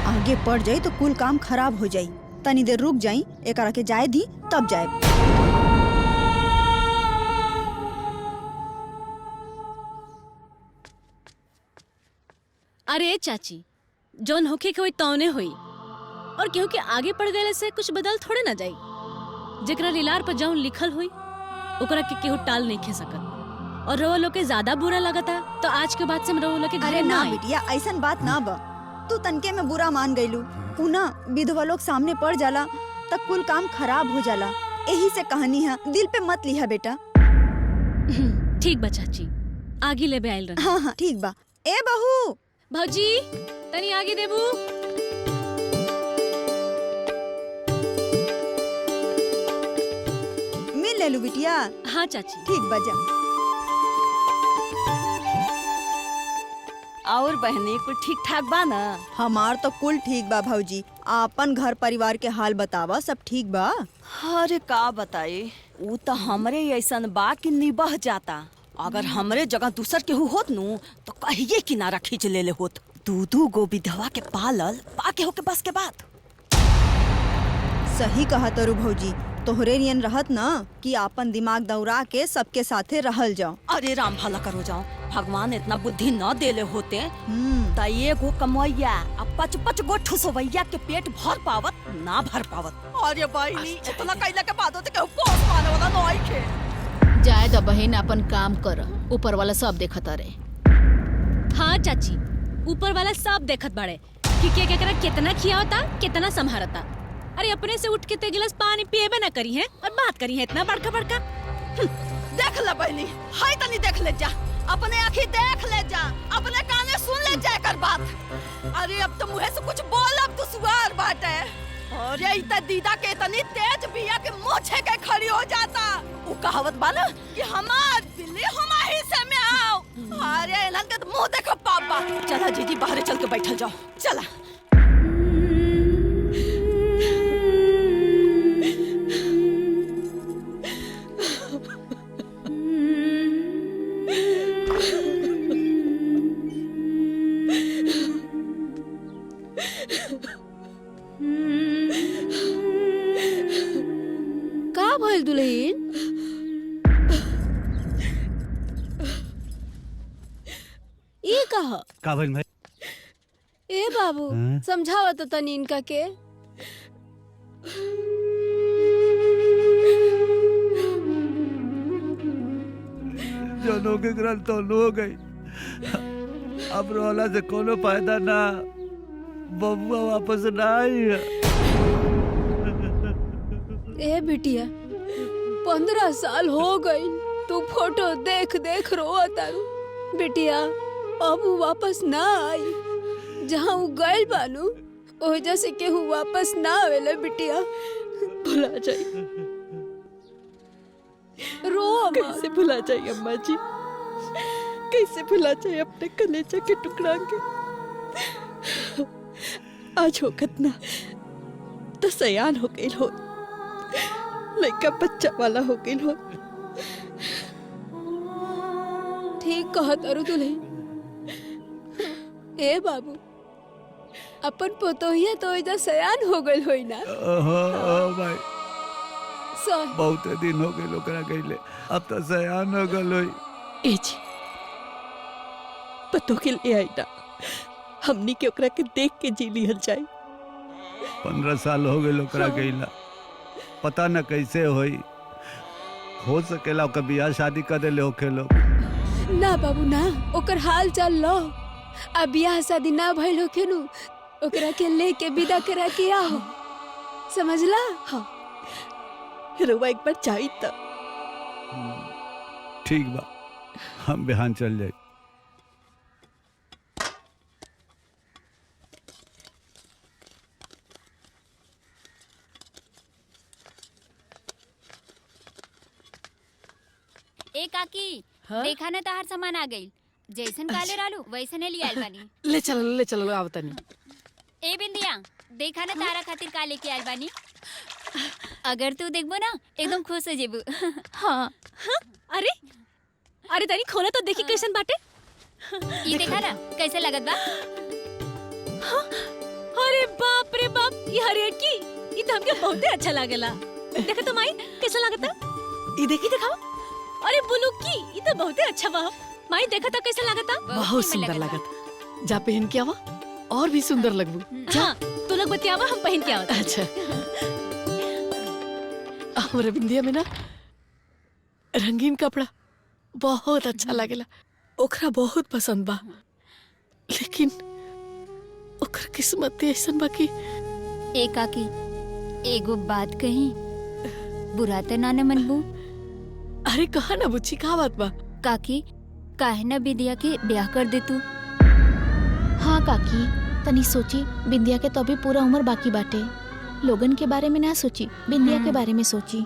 आगे पड़ जाई तो कुल काम खराब हो जाई। तनी देर रुक जाई, एकरा के जाए दी तब जाए। अरे चाची, जौन होखे के होई तौने होई, और केहू के आगे पड़ गए से कुछ बदल थोड़े ना जाई। जेकरा लीलार पर जौन लिखल होई ओकरा के केहू टाल नहीं खे सकत। और रवा लोग के ज्यादा बुरा लगता तो आज के बाद से हम रवा लोग के अरे घरे ना आई। बिटिया, ऐसन बात ना बा। तू तनके में बुरा मान गईलू। उना विधवा लोग सामने पड़ जाला तब कुल काम खराब हो जाला। यही से कहानी है, दिल पे मत लिहा बेटा। ठीक बा चाची, आगे लेबे आइल रह। हाँ हाँ ठीक बा। ए बहू, भौजी तनी आगे देबू। मिल ले लू बिटिया। हाँ चाची। ठीक बा, जा। और बहनी कुल ठीक ठाक बा ना? हमार तो कुल ठीक बा भौजी। आपन घर परिवार के हाल बतावा, सब ठीक बा? अरे का बताए, वो तो हमरे ऐसन बा कि निबह जाता। अगर हमरे जगह दूसर केहू होत नु तो कहिए किनारा खींच ले होत। दू गो विधवा के पालल पाके हो के बस के बात। सही कहा तरू भौजी, तोहरे नियन रहत ना कि आपन दिमाग दौड़ा के सबके साथे रहल जाओ। अरे राम भला करो जाओ, भगवान इतना बुद्धि न देले होते त एगो कमैया अब 5-5 गो ठुसवैया के पेट भर पावत ना भर पावत। अरे बहनी, इतना कैला के बाद होते केहू पोस पाने वाला नहीं खे। जाए तो बहन अपन काम कर, ऊपर वाला सब देखता रहे। हाँ चाची, ऊपर वाला सब देखत बाड़े कि के केकरा कितना खियावता कितना संभारता। अरे अपने से उठ के ते गिलास पानी पिएबे ना करी है और बात करी है इतना बड़का बड़का। देख ले बहनी, हाय तनी देख ले जा, अपने आँखी देख ले जा, अपने काने सुन ले जा कर बात। अरे अब तो मुँह से कुछ बोल, अब तो सुवार बात है। अरे इतना दीदा के इतनी तेज बिया के मुँह छेके खड़ी हो जाता। वो कहावत बाना कि हमार बिल्ली हमारी से में आओ। अरे इन्हन के मुँह देखो पापा। चला जीजी बाहर चल के बैठल जाओ, चला। का भइल दुल्हन? ये कहा का भइल भाई? ए बाबू, हाँ? समझावा तो तनी इनका के। जनो के ग्रंथ तो हो गई। अब रोला से कोनो फायदा ना, बबुआ वापस ना आई। ए बिटिया, 15 साल हो गई तू फोटो देख देख रोआ तारू। बिटिया अब वो वापस ना आई। जहाँ वो गइल बानू ओजा से केहू वापस ना आवेला। बिटिया भुला जाए, रो मत। कैसे भुला जाए अम्मा जी, कैसे भुला जाए अपने कलेजा के टुकड़ा के। आज होकत ना तो सयान हो गई हो, लड़का बच्चा वाला हो गई हो। ठीक कहा तारू दुल्हन। ए बाबू, अपन पोतोहिया तो एजा सयान हो गइल होई ना। भाई सही बहुत दिन हो गए ओकरा गइले, अब तो सयान हो गल होई। ए जी, पतो के ले आई ना, हमनी के ओकरा के देख के जी लिहल जाए। 15 साल हो गए ओकरा गइला, पता न कैसे होई। हो सकेला ओकर बियाह शादी कर देले होखे लोग। ना बाबू ना, ओकर हाल चाल लो। अब बियाह शादी ना भइल होखे नु, ओकरा के लेके विदा करा के आओ, समझला? हाँ, रउआ एक बार जाई त। ठीक बा, हम बिहान चल जाए। ए काकी देखा ना तहार सामान आ गई। जैसन काले रालू वैसने ले आइल बानी। ले चलो आवतनी। ए बिंदिया देखा ना तारा खातिर का लेके आइल बानी। अगर तू देखबो ना एकदम खुश हो जेबू। हाँ अरे अरे तनी खोला तो देखी कैसन बाटे। ये देखा ना कैसे लगत बा। हाँ, अरे बाप रे बाप, ये हरियर की ये तो हमके बहुते अच्छा लागेला। देखा तो माई कैसा लागता। ये देखी दिखाओ। अरे बुलू की ये तो बहुते अच्छा बा। माई देखा तो कैसा लागता। बहुत सुंदर लागत। जा पहन के आवा और भी सुंदर लगबू। हाँ तू लोग बतियावा, हम पहन के आवत। अच्छा हमरा बिंदिया में ना रंगीन कपड़ा बहुत अच्छा लागेला। ओकरा बहुत पसंद बा, लेकिन ओकर किस्मत ऐसन बा कि। ए काकी एगो बात कही, बुरा तो ना मनबू। अरे कहा ना बुच्ची, का बात बा। काकी काहे ना बिंदिया के ब्याह कर दे तू। हाँ काकी, तनी सोची, बिंदिया के तो अभी पूरा उम्र बाकी बाटे। लोगन के बारे में ना सोची, बिंदिया के बारे में सोची।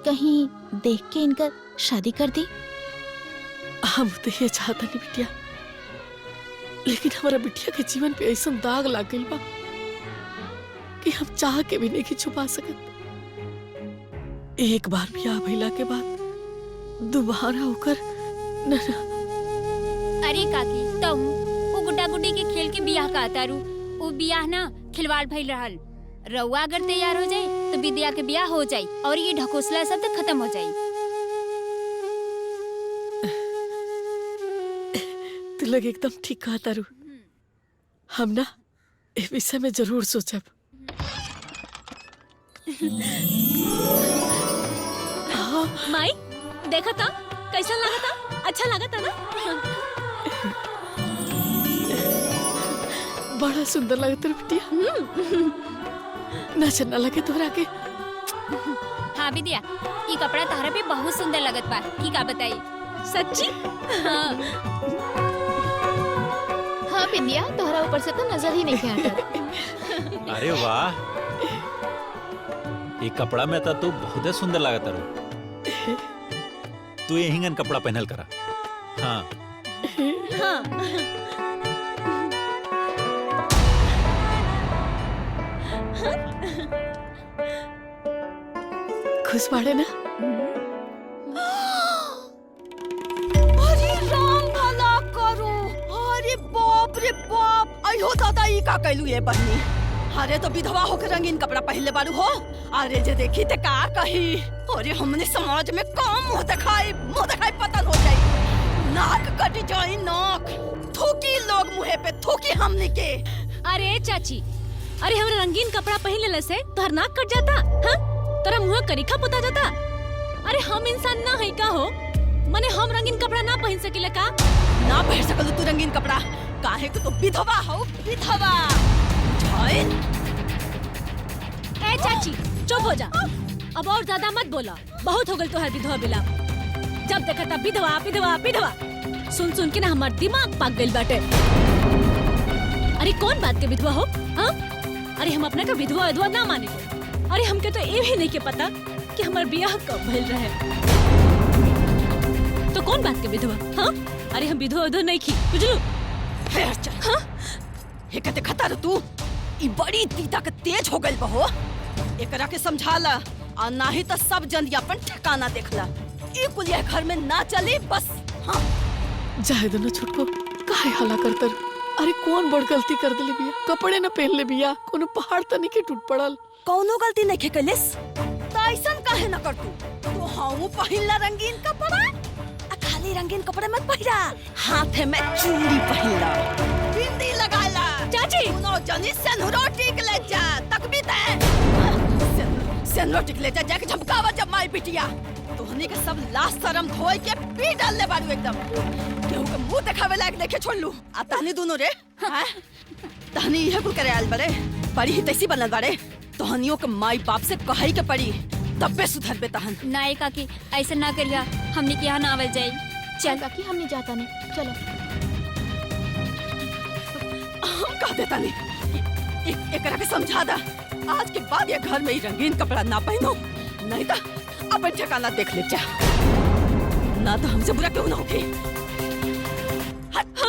कहीं देख के इनका शादी कर दी। हम तो ये चाहता नहीं बिटिया, लेकिन हमारा बिटिया के जीवन पे ऐसा दाग लाग गइल बा कि हम चाह के भी नहीं छुपा सकत। एक बार ब्याह भइला के बाद दोबारा होकर न। अरे काकी तुम वो गुड्डा गुड्डी के खेल के बियाह का तारू। वो बियाह ना खिलवाड़ भइल रहल। रउआ अगर तैयार हो जाए तो बिंदिया के बियाह हो जाए और ये ढकोसला सब तो खत्म हो जाए। तू लोग एकदम ठीक कहा तारू। हम ना इस विषय में जरूर सोचब। माई देखा था कैसा लगा था। अच्छा लगा था ना। बड़ा सुंदर लगता है बिटिया। ना चन्ना लगे तोहरा के। हाँ बिंदिया ये कपड़ा तहरा पे बहुत सुंदर लगत बा। की का बताई। सच्ची। हाँ हाँ बिंदिया, तोहरा ऊपर से तो नजर ही नहीं आता। अरे वाह, ये कपड़ा में तो तू बहुत सुंदर लागत रू। तू ये हिंगन कपड़ा पहनल करा। हाँ हाँ खुश बाड़े ना। अरे राम भला करो। अरे बाप रे बाप, अयो दादा ई का कहलू ये बहनी। अरे तो विधवा होकर रंगीन कपड़ा पहले बारू हो। अरे जे देखी ते का कही। अरे हमने समाज में कम मुंह दिखाई पतन हो जाई। नाक कट जाई नाक। थूकी लोग मुहे पे, थूकी हमने के। अरे चाची, अरे हमरा रंगीन कपड़ा पहन लेले से तोहर नाक कट जाता। हाँ तोरा मुंह करीखा पोता जाता। अरे हम इंसान ना है का हो। मने हम रंगीन कपड़ा ना पहन सकिले का। ना पहन सकल तू रंगीन कपड़ा, काहे कि तू विधवा हो। विधवा झाइन। ए चाची चुप हो जा, अब और ज्यादा मत बोला। बहुत हो गल तोहर विधवा बिला। जब देखा तब विधवा विधवा विधवा सुन सुन के ना हमार दिमाग पाक गइल बाटे। अरे कौन बात के विधवा हो। हाँ अरे हम अपना का विधवा विधवा ना माने। अरे हमके तो ये भी नहीं के पता कि हमार बियाह कब भइल रहे। तो कौन बात के विधवा। हाँ अरे हम विधवा विधवा नहीं की बुझलू। हाँ हे कहते खतर तू ई बड़ी तीता के तेज हो गइल बहो। एकरा के समझाला और ना ही तो सब जन अपन ठिकाना देखला। ई कुलिया घर में ना चली बस। हाँ जाए दो ना छुटको, काहे हला करतर। अरे कौन बड़ गलती कर दिली बिया। कपड़े न पहन ले बिया, कोनो पहाड़ त नहीं के टूट पड़ल। कौनो गलती नहीं के कलिस। तो ऐसन काहे न कर तू। तो हाउ पहिनला रंगीन कपड़ा। खाली रंगीन कपड़े मत पहिरा, हाथे में चूड़ी पहिनला, बिंदी लगाला। चाची दोनों जनी सेनुरो टिक ले जा। तक भी ते सेनुरो टिक ले जा। जाके झमकावा जब माई बिटिया। तोहनी के सब लाश शरम धोई के पी डाल ले बारू एकदम। केहू के मुंह देखावे लायक देखे छोड़ लू। आ तहनी दोनों रे हैं तहनी यह कुल करे आल बड़े। पड़ी ही तैसी बनल बाड़े। तोहनियों के माई बाप से कहाई के पड़ी तब्बे सुधर बे तहन। ना ए काकी ऐसे ना करिया, हमने के यहाँ ना आवल जाई। चल काकी हमने जाता नहीं, चलो। हम कह देता नहीं, एकरा के समझा दा। आज के बाद ये घर में ही रंगीन कपड़ा ना पहनो, नहीं तो अपन ठिकाना देख ले जा। ना तो हमसे बुरा क्यों ना होगी।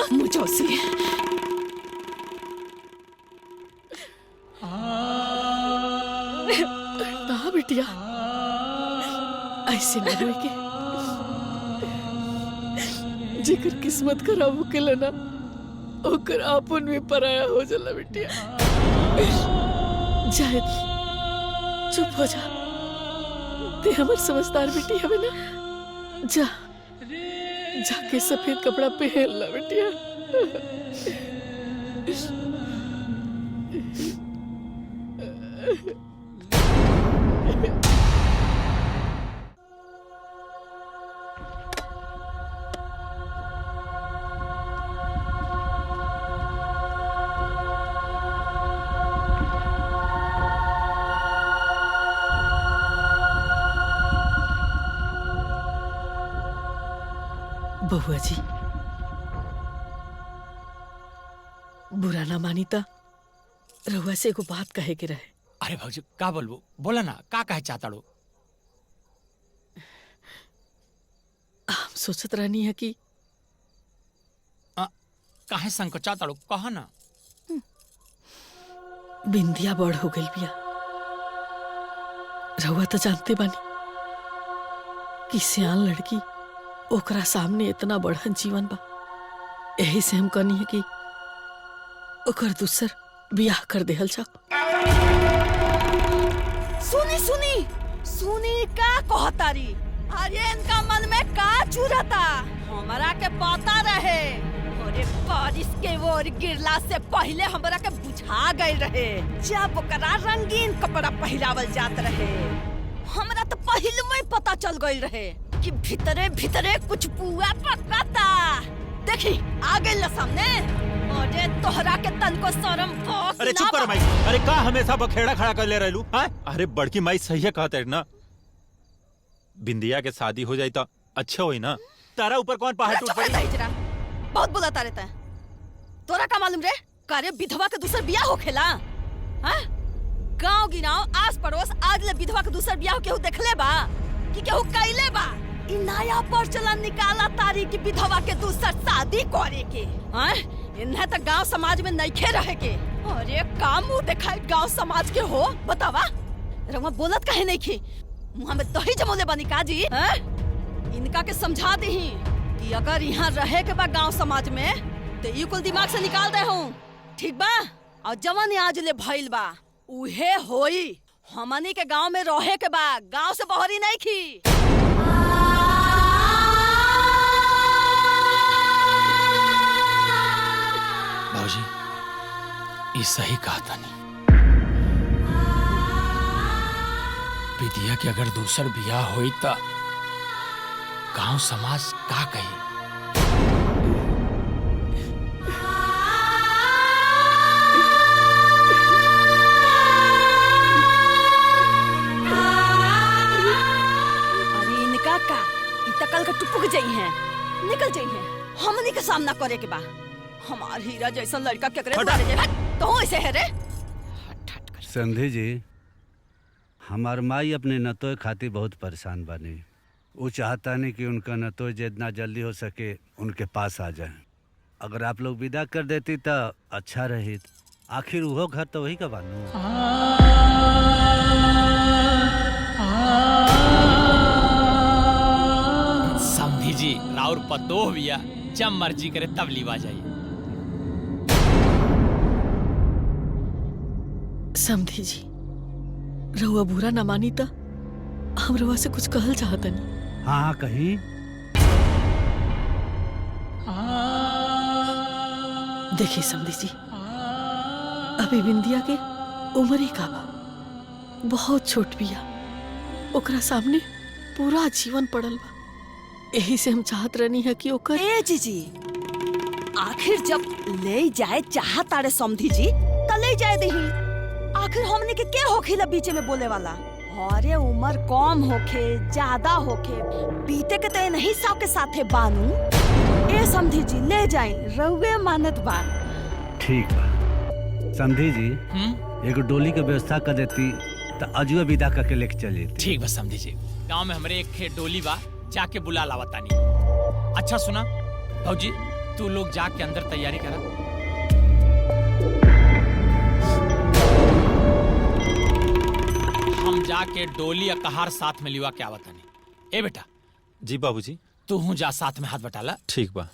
मुझे ना बिटिया, ऐसे न रोए के। जेकर किस्मत खराब होकेला ना, ओकर आपन में पराया हो जाला बिटिया। जाए, चुप हो जा। ते हमर समझदार बेटी हवे ना। जा, जाके सफेद कपड़ा पहन ला बिटिया। बहुआ जी, बुरा ना मानी ता रहुआ से एगो बात कहे के रहे। अरे भौजी का बोलबो, बोला ना, का कहे चाहता रो? हम सोचत रहनी है कि काहे संकोचा ताड़ो, कहा ना। बिंदिया बड़ हो गई बिया। रहुआ तो जानते बानी कि सियान लड़की ओकरा सामने इतना बढ़न जीवन बा। यही से हम कहनी है कि ओकर दूसर बियाह कर देहल जा। सुनी सुनी सुनी का कहतारी। अरे इनका मन में का चुरता, हमरा के पता रहे। अरे बारिश के ओर गिरला से पहले हमरा के बुझा गए रहे। जब ओकरा रंगीन कपड़ा पहरावल जात रहे, हमरा तो पहले में पता चल गई रहे कि भीतरे भीतरे कुछ पुआ पकाता। देखी आ गई ल सामने। अरे तोहरा के तन को शर्म भोग। अरे चुप कर माई। अरे का हमेशा बखेड़ा खड़ा कर ले रहलू? हां, अरे बड़की माई सही है कहते ना। बिंदिया के शादी हो जाई तो अच्छा होई ना। तारा ऊपर कौन पहाड़ टूट पड़ी? बहुत बुलाता रहता है। तोरा का मालूम रे? करे विधवा के दूसर बियाह होखेला? हां, गांव गिनाव आस पड़ोस आज ले विधवा के दूसर बियाह केहू देखले बा कि केहू कइले बा? इ नया प्रचलन निकाला तारी की विधवा के दूसर शादी करे के। हां, इन्हें तो गांव समाज में नइखे रहे के। अरे का मुंह दिखाई गांव समाज के हो, बतावा। रउआ बोलत काहे नहीं की? मुंह में दही जमोले बनी काजी। हां, इनका के समझा दही कि अगर यहाँ रहे के बा गांव समाज में तो ये कुल दिमाग से निकाल दे हूँ, ठीक बा? और जवन आज ले भइल बा उहे होई। हमनी के गांव में रहे के बा, गांव से बहरी नहीं की। भौजी ये सही कहा तानी। विद्या के अगर दूसर बियाह होई त गांव समाज का कही? अरे इनका का इतकल का टुपुक जाई है, निकल जाई है। हमनी के सामना करे के बा। हमार हीरा जैसा लड़का केकरे मारे जाए तो ऐसे है रे। संधि जी, हमार माई अपने नतोय खातिर बहुत परेशान बानी। वो चाहता नहीं कि उनका नतोय जितना जल्दी हो सके उनके पास आ जाए। अगर आप लोग विदा कर देती तो अच्छा रही। आखिर वो घर तो वही का बानू। समझी जी, राउर पतो बिया, जब मर्जी करे तब लीवा जाइए। समझी जी, रहुआ बुरा न मानी तो हम रहुआ से कुछ कहल चाहता नहीं। हाँ हाँ कहीं। देखिए समझी जी, अभी बिंदिया के उम्र ही का बा, बहुत छोट बिया। ओकरा सामने पूरा जीवन पड़ल बा। यही से हम चाहत रहनी है कि ओकर। ए जीजी, आखिर जब ले जाए चाहत तारे समधी जी त ले जाए दही। आखिर हमने के होखेला बीचे में बोले वाला? अरे उम्र कम होखे ज्यादा होखे बीते के तो नहीं सब के साथे बानू। ए समधी जी ले जाए रउवे मानत बा। ठीक बा समधी जी, एगो डोली के व्यवस्था कर देती तो अजुए विदा करके लेके चली। ठीक बा समधी जी, गांव में हमरे एक डोली बा, जाके बुला लावतानी। अच्छा सुना भौजी, तू लोग जाके अंदर तैयारी करा। हम जाके डोली अकहार साथ में लिवा के आवतानी। ए बेटा। जी बाबूजी। तू हूँ जा साथ में हाथ बटाला। ठीक बा।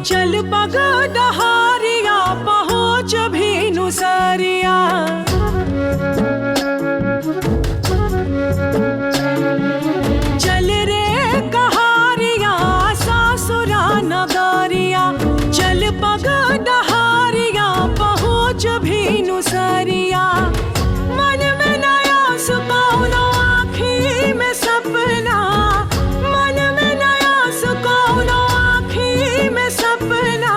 चल पग डहारिया पहुँच भी नुसरिया। चल रे कहारिया सासुरा नगरिया, चल पग डहारिया पहुँच भी नुसरिया। मन में नया सुकौनो आँखी में सपना, मन में नया सुकौनो सपना।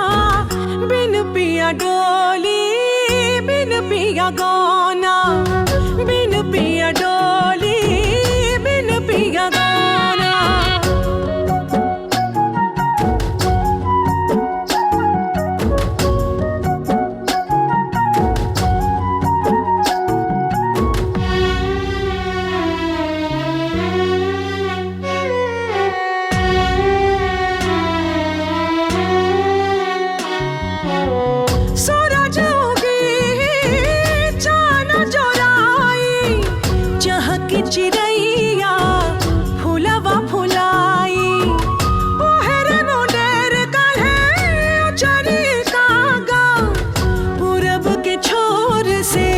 बिन पिया डोली बिन पिया गाना, बिन पिया डोली बिन पिया गाना। चिड़ैया फुलवा फुलाई ओहर मुडेर काल्हे चरी कागा। पूरब के छोर से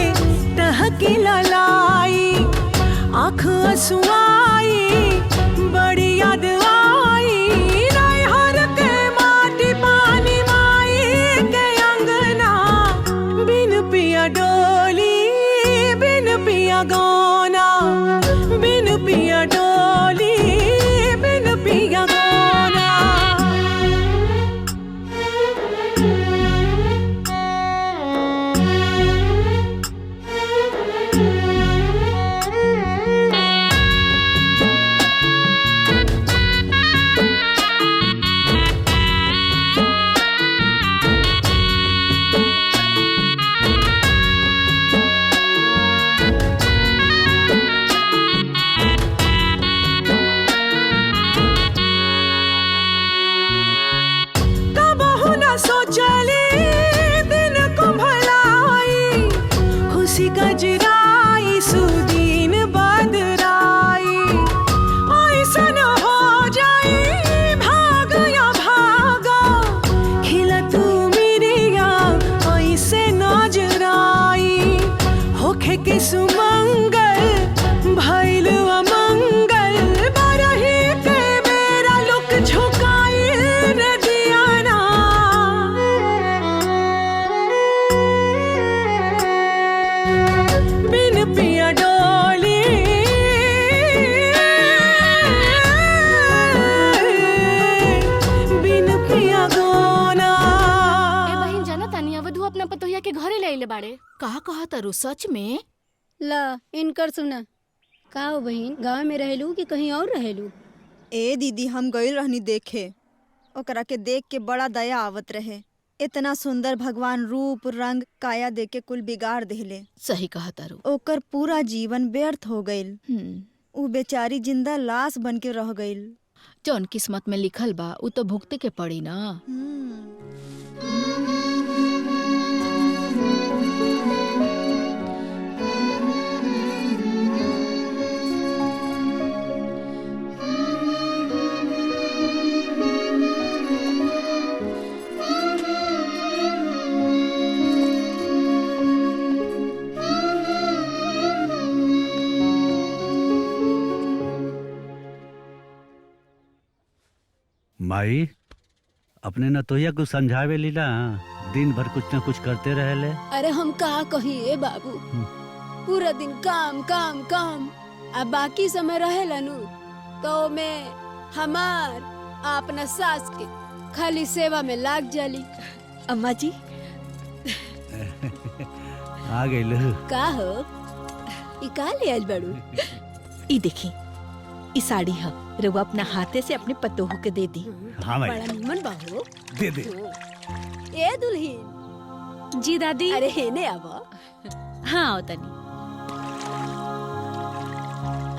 टहकी ललाई, आँख असुआई बड़ी याद आई। नैहर के माटी पानी माई के अंगना, बिन पिया डोली बिन पिया गाना, बिन पिया डोली बिन पिया गाना। सोचली दिन को भलाई, खुशी गजराई सुदीन बदराई। ऐसन हो जाई भाग या भागा, खिला तू मिरिया ऐसे नजराई। होखे के सुमंगल भइल अमंगल, बरही के मेरा लुक झुकाई रे दियाना। बिन पिया डोली बिन पिया गाना। ए बहिन जाना तानी अवधू अपना पतोहिया के घरे ले आइले बाड़े। का कहा तारू सच में? ला इनकर सुना। का हो बहिन, गाँव में रहेलू कि कहीं और रहेलू? ए दीदी, हम गइल रहनी देखे, ओकरा के देख के बड़ा दया आवत रहे। इतना सुंदर भगवान रूप रंग काया दे के कुल बिगाड़ देले। सही कहा तारू। ओकर पूरा जीवन व्यर्थ हो गइल। उ बेचारी जिंदा लाश बन के रह गइल। जौन किस्मत में लिखल बा उ तो भुगते के पड़ी ना। माई अपने नतोहिया को समझावे ली ना, दिन भर कुछ न कुछ करते रहेले। अरे हम का कहिए बाबू, पूरा दिन काम काम काम, अब बाकी समय रहेला नु तो मैं हमार अपना सास के खाली सेवा में लाग जाली। अम्मा जी आ गई लहू। का हो ई का ले आइल बड़ू? ई देखी, ई साड़ी है, रउआ अपना हाथे से अपने पतोहू के दे दी। हाँ भाई, बड़ा निमन बाबू। दे दे। ए दुल्हीन जी दादी। अरे हेने आवा। हाँ आओ तनी।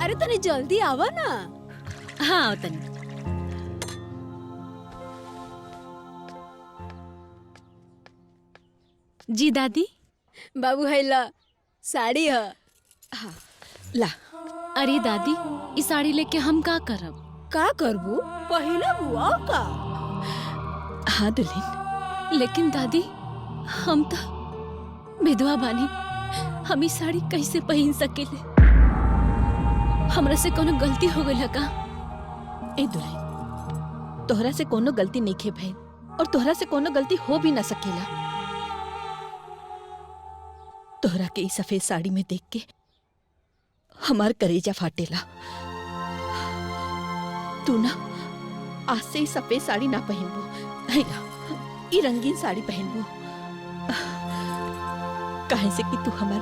अरे तनी जल्दी आवा ना। हाँ आओ तनी। जी दादी। बाबू हैला साड़ी है। हाँ ला। अरे दादी, इस साड़ी लेके हम का करब? का करबू? पहिला बुआ का। हाँ दुल्हन। लेकिन दादी, हम तो विधवा बानी, हम इस साड़ी कैसे पहन सकेले? हमरा से कोनो गलती हो गई का? ए दुल्हन, तोहरा से कोनो गलती नहीं खे भइल, और तोहरा से कोनो गलती हो भी ना सकेला। तोहरा के इस सफेद साड़ी में देख के हमार करेजा फाटेला। तू ना आज से सफेद साड़ी ना पहनबो, है ना, ई रंगीन साड़ी पहनबो। काहे से कि तू हमार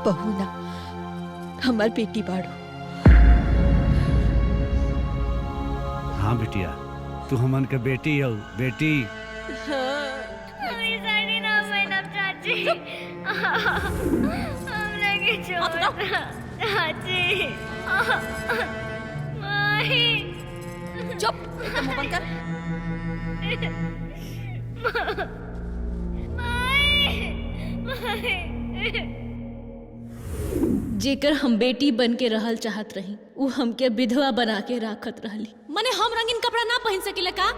बहू ना, हमार बेटी बाड़ू। हाँ बिटिया, तू हमन के बेटी हो, बेटी। साड़ी ना पहनब चाची। हमरा के छोड़ चाची। माही चुप, एकदम मुंह बंद कर। जेकर हम बेटी बन के रहल चाहत रही, वो हमके विधवा बना के राखत रहली। मने हम रंगीन कपड़ा ना पहन सकेले का?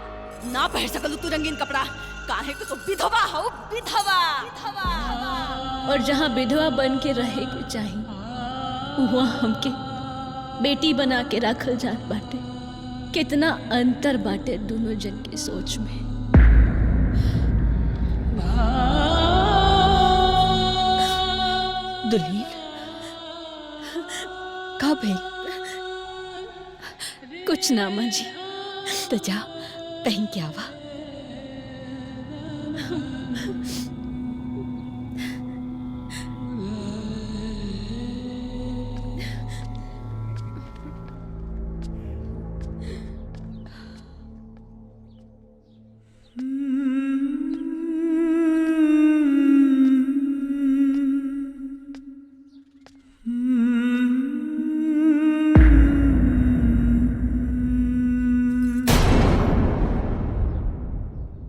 ना पहन सकलू तू रंगीन कपड़ा, काहे को तो विधवा हो, विधवा। और जहाँ विधवा बन के रहे के चाहिए, वहाँ हमके बेटी बना के राखल जात बाटे। कितना अंतर बाटे दोनों जन के सोच में। दुल्हीन का भइल? कुछ ना माँ जी। तो जा पहन के आवा।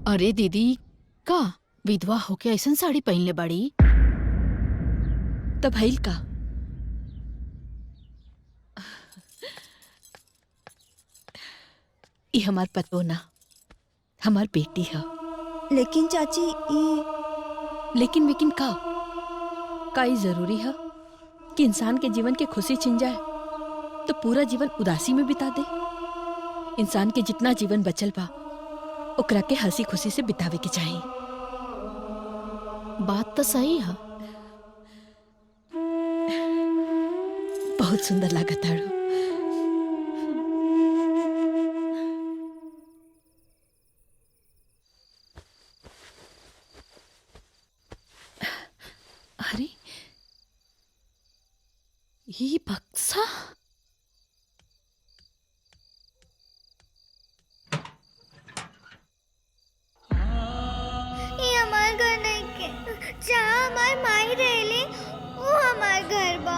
अरे दीदी, का विधवा होके ऐसन साड़ी पहन ले बाड़ी? तब भइल का? ई हमार पतो ना, हमार बेटी है। लेकिन चाची लेकिन का ई जरूरी है कि इंसान के जीवन के खुशी छिन जाए तो पूरा जीवन उदासी में बिता दे? इंसान के जितना जीवन बचल बा ओकरा के हंसी खुशी से बितावे के चाहिए। बात तो सही है। बहुत सुंदर लागत है। अरे ये बक्सा, हमार घर नहीं के, जहाँ हमार माई रहेली वो हमार घर बा।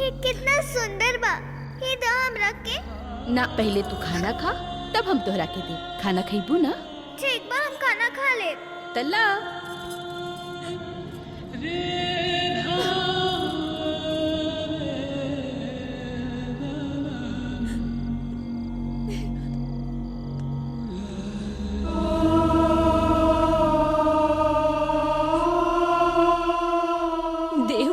ये कितना सुंदर बा, ये दो हमरा के। ना पहले तू खाना खा, तब हम तोहरा के दे। खाना खइबू ना? ठीक बा, हम खाना खा ले। तल्ला देव,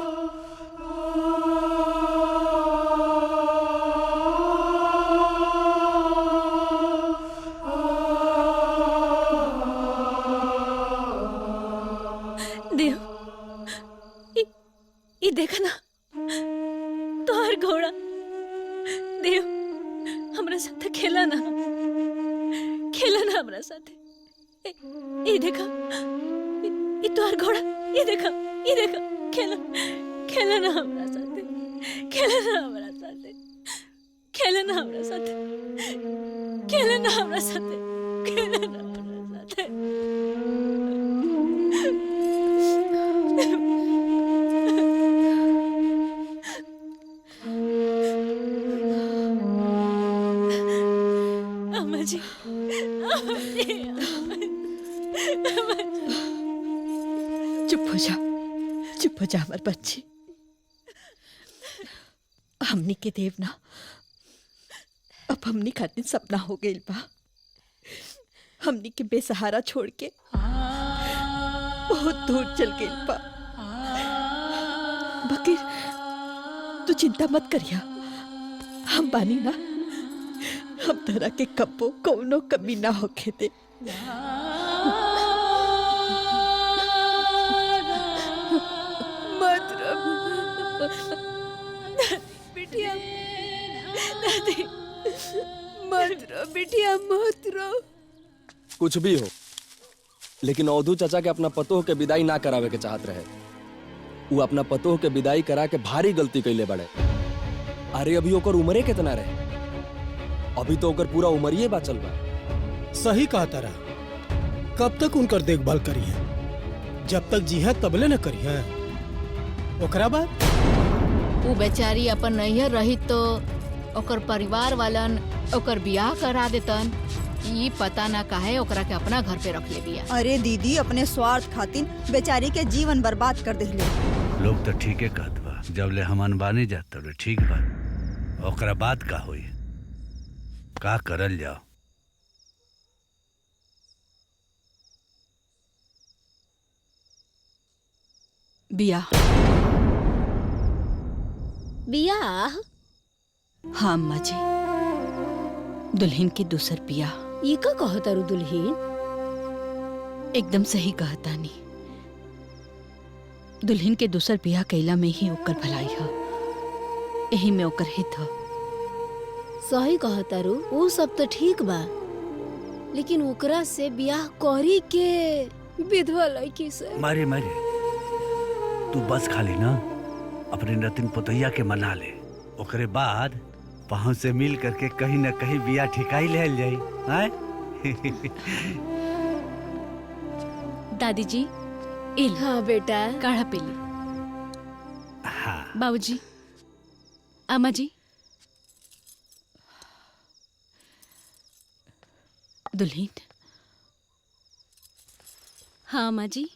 साथ खेला ना हमरा साथ। ए देखा, ये तोहर घोड़ा, ये देखा खेला ना हमरा साथ, खेला ना हमरा साथ, खेला ना हमरा साथ, खेला ना हमरा साथ, खेला ना हमरा साथ। अम्मा जी, चुप हो जा हमार बच्ची। हमनी के देवना अब हमनी खातिर सपना हो गइल बा। हमनी के बेसहारा छोड़ के बहुत दूर चल गइल बा। बकीर तू चिंता मत करिया, हम बानी ना, हम तरह के कब्बो कौनो कमी ना होके दे। बिटिया, दादी मत रो बिटिया, मत रो। कुछ भी हो, लेकिन अवधू चाचा के अपना पतोह के विदाई ना करावे के चाहत रहे। वो अपना पतोह के विदाई करा के भारी गलती कैले बड़े। अरे अभी ओकर उम्रे कितना रहे, अभी तो ओकर पूरा उमरिए बाचल बा। सही कहा तारा, कब तक उनकर देखभाल करी है? जब तक जी है तबले न करी है। ओकरा बाद वो बेचारी अपन नैहर रही तो ओकर परिवार वालन ओकर बियाह करा देतन। ये पता ना काहे ओकरा के अपना घर पे रख ले बिया। अरे दीदी, अपने स्वार्थ खातिर बेचारी के जीवन बर्बाद कर देले। लोग तो ठीक है कहत बा, जब ले हम अनबानी जात तब ठीक बा, ओकरा बात का होई, का करल जाओ। बियाह? हाँ अम्मा जी, दुल्हन की दूसर बियाह। ये का कहता रू दुल्हन? एकदम सही कहता नी। दुल्हन के दूसर बियाह कैला में ही ओकर भलाई है, यही में ओकर हित है। सही कहता रू, वो सब तो ठीक बा, लेकिन ओकरा से बियाह करी के विधवा लड़की से। मारे तू बस खाली ना अपने नतिन पुतैया के मना ले, ओकरे बाद पाँव से मिल करके कहीं न कहीं बिया ठिकाई ले जाई। दादी जी, इल। हाँ बेटा, काढ़ा पी ली। हाँ। बाबूजी, अम्मा जी। दुल्हन। हाँ अम्मा जी।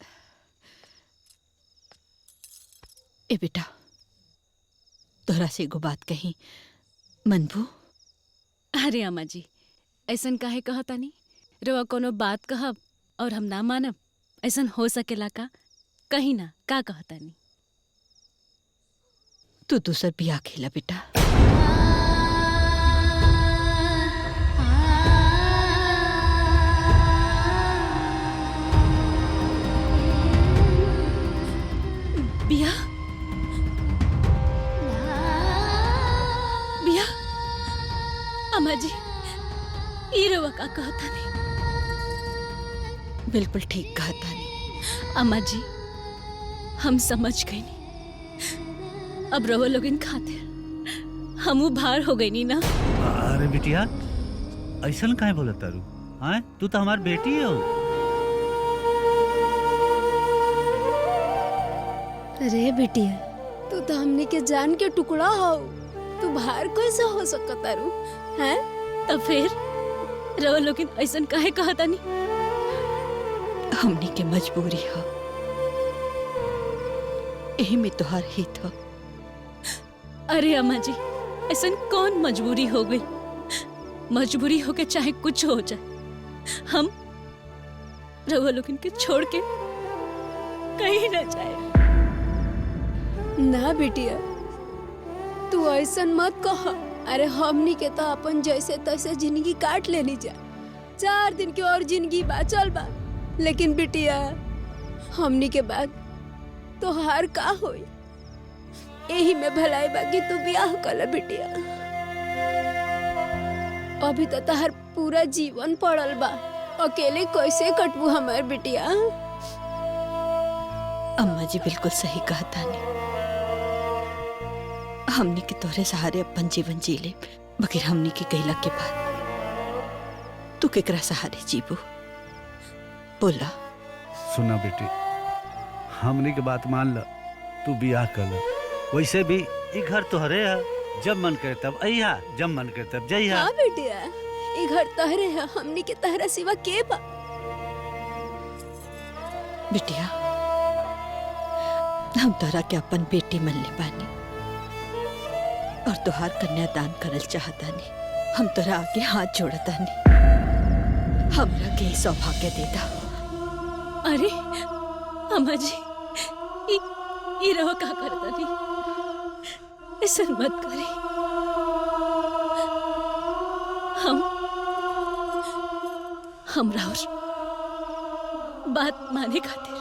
ए बेटा, तोहरा से एगो बात कही, मनबू? अरे अम्मा जी, ऐसन काहे कहता नहीं? रवा कोनो बात कहब और हम ना मानब, ऐसन हो सकेला का? कहीं ना, का कहता नहीं? तू दूसर बियाह खेला बेटा। बियाह? बियाह? अम्मा जी, ये रवा का कहता नहीं? बिल्कुल ठीक कहता नहीं। अम्मा जी, हम समझ गए नहीं। अब रवा लोग इन खातिर हमू भार हो गई नहीं ना। अरे बिटिया, ऐसा काहे बोलत तारू? हाँ, तू तो हमार बेटी हो। अरे बिटिया, तू तो हमने के जान के टुकड़ा हो, तू बाहर कैसे हो सकता रू? हैं? तब फिर रवा लोग ऐसा काहे कहता नहीं? हमनी के मजबूरी है, यही में तोहार हित है। अरे अम्मा जी, ऐसा कौन मजबूरी हो गई? मजबूरी हो के चाहे कुछ हो जाए, हम रवा लोग के छोड़ के कहीं न जाए। ना बिटिया, तू ऐसा मत कह। अरे हमनी के तो अपन जैसे तैसे जिंदगी काट लेनी जा, 4 दिन की और जिंदगी बाचल बा। लेकिन बिटिया, हमनी के बाद तो हार का होई? यही में भलाई बाकी तू ब्याह कर ले बिटिया। अभी तो तहर पूरा जीवन पड़ल बा, अकेले कैसे कटबू हमार बिटिया? अम्मा जी बिल्कुल सही कहा तानी। हमनी के तोरे सहारे अपन जीवन जी ले, मगर हमनी के गैला के बाद तू केकरा सहारे जीबू? बोला। सुना बेटी, हमनी के बात मान ल, तू बियाह कर ल। वैसे भी ई घर तोहरे है, जब मन करे तब अइहा, जब मन करे तब जइहा। हाँ बेटिया, ये घर तहरे है, हमनी के तहरा सिवा के बा? बिटिया, हम तोरा के अपन बेटी मन ले बानी और तोहार कन्यादान करल चाहतानी। हम तोरा आगे हाथ जोड़तानी, हमरा के ई सौभाग्य देता। अरे अम्मा जी, ई रहो का करता नहीं, ऐसा मत करी। हम राउर बात माने खातिर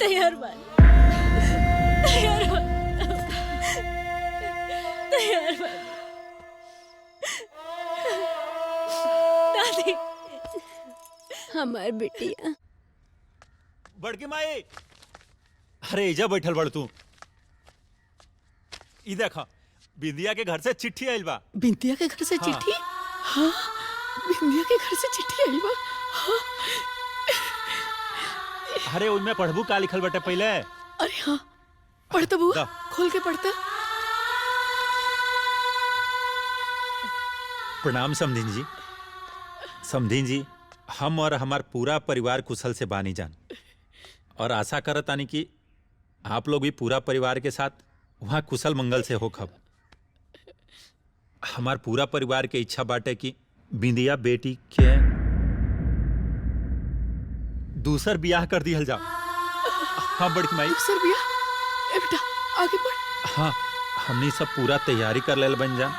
तैयार बा, तैयार बा, तैयार बा। दादी, हमार बिटिया। बड़की माई, अरे इजा बैठल बड़ तू। ई देखा, बिंदिया के घर से चिट्ठी आइल बा। बिंदिया के घर से चिट्ठी? हाँ, बिंदिया के घर से चिट्ठी आइल बा। हाँ। अरे उनमें पढ़बू का लिखल बटे पहले? अरे हाँ, पढ़ता बुआ, खोल के पढ़ता। प्रणाम समधीन जी। समधीन जी, हम और हमार पूरा परिवार कुशल से बानी जान, और आशा करतानी कि आप लोग भी पूरा परिवार के साथ वहाँ कुशल मंगल से होखब। हमार पूरा परिवार के इच्छा बाटे कि बिंदिया बेटी के दूसर बियाह कर दिहल जा। हाँ बड़की माई। दूसर बियाह? ए बेटा, आगे बढ़। हाँ, हमनी सब पूरा तैयारी कर लेल बन जान।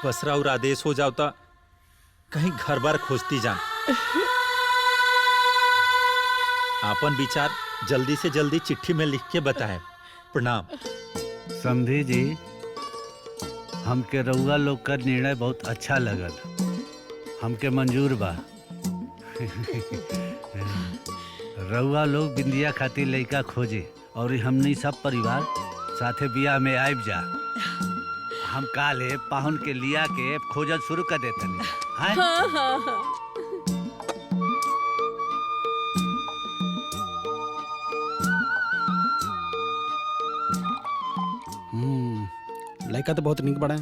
बसरा और आदेश हो जाता कहीं घर बार खोजती जान। आपन विचार जल्दी से जल्दी चिट्ठी में लिख के बताए। प्रणाम। समधी जी, हमके रउआ लोग का निर्णय बहुत अच्छा लगल, हमके मंजूर बा। रउआ लोग बिंदिया खातिर लड़का खोजे और हमनी सब परिवार साथे बियाह में आइब जा। हम काले पाहुन के लिया के खोजल शुरू कर देते हैं। हाँ हाँ हाँ। लड़का तो बहुत निक बड़ा है।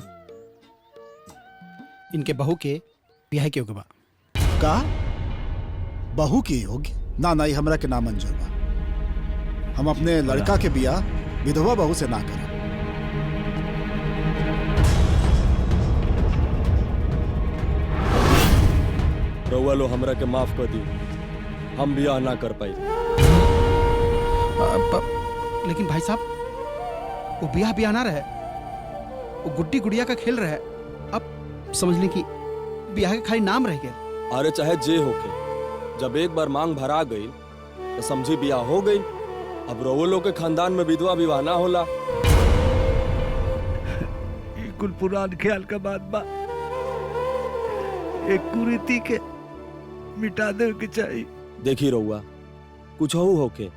इनके बहू के ब्याह के योग्य बा का? बहू के योग्य? ना ना, ये हमरा के ना मंजूर बा। हम अपने लड़का के बियाह विधवा बहू से ना करें। रउआ लो हमरा के माफ कर दी, हम बियाह ना कर पाई। लेकिन भाई साहब, वो बियाह ना रहे, वो गुड्डी गुड़िया का खेल रहे। अब समझ लें कि बियाह के खाली नाम रह गया। अरे चाहे जे होके, जब एक बार मांग भरा गई तो समझी बियाह हो गई। अब रउआ लोग के खानदान में विधवा विवाह ना होला। कुल पुरान ख्याल का बात बा, एक कुरीति के मिटा दे के चाहिए। देखी रउआ, कुछ हो होके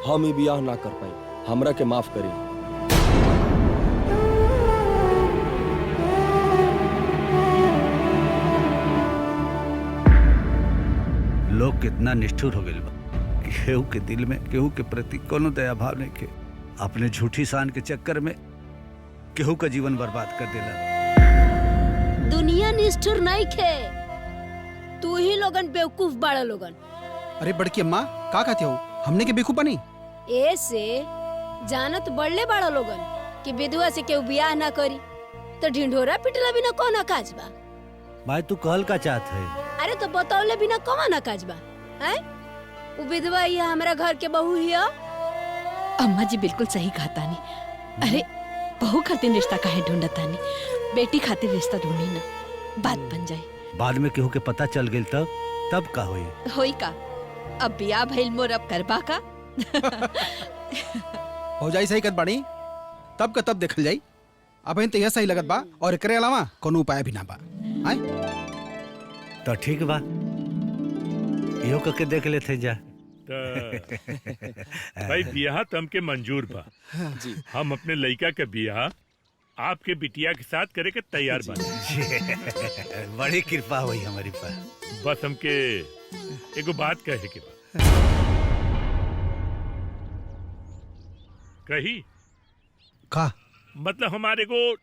हम ही बियाह ना कर पाई, हमरा के माफ करी। लोग कितना निष्ठुर हो गए बा, केहू के दिल में केहू के प्रति कोनो दया भाव नहीं के, अपने झूठी शान के चक्कर में केहू का जीवन बर्बाद कर देला। दुनिया निष्ठुर नहीं खे, तू ही लोगन बेवकूफ बाड़ा लोगन। अरे बड़की अम्मा, का कहते हो? हमने के बेवकूफ बनी? ऐसे जानत बढ़ले बाड़ा लोगन कि विधवा से केहू बियाह ना करी तो ढिंढोरा पिटला बिना कौन काज बा? भाई तू कहल का चाहत है? अरे तो बतौले बिना कौन काज बा? हैं? वो विधवा ही हमरा घर के बहू ही है। अम्मा जी बिल्कुल सही कहा तानी। अरे बहू खातिर रिश्ता काहे ढूंढतानी, बेटी खातिर रिश्ता ढूंढी ना, बात बन जाए। बाद में केहू के पता चल गई तब का होई? होई का? अब बियाह भइल मोर, अब करबा का? हो जाई सही कत बाड़ी, तब का तब देखल जाई। अब इन तैयार सही लगत बा और एकरे अलावा कोनो उपाय भी ना बा। आय तो ठीक बा, इहो करके देख लेते जा। भाई बियाह तो हमके मंजूर बा जी। हम अपने लड़का के बियाह आपके बिटिया के साथ करे के तैयार बा। बड़ी कृपा हुई हमारी पर। बस हमके एगो बात कहे के बा। कही का मतलब हमारे को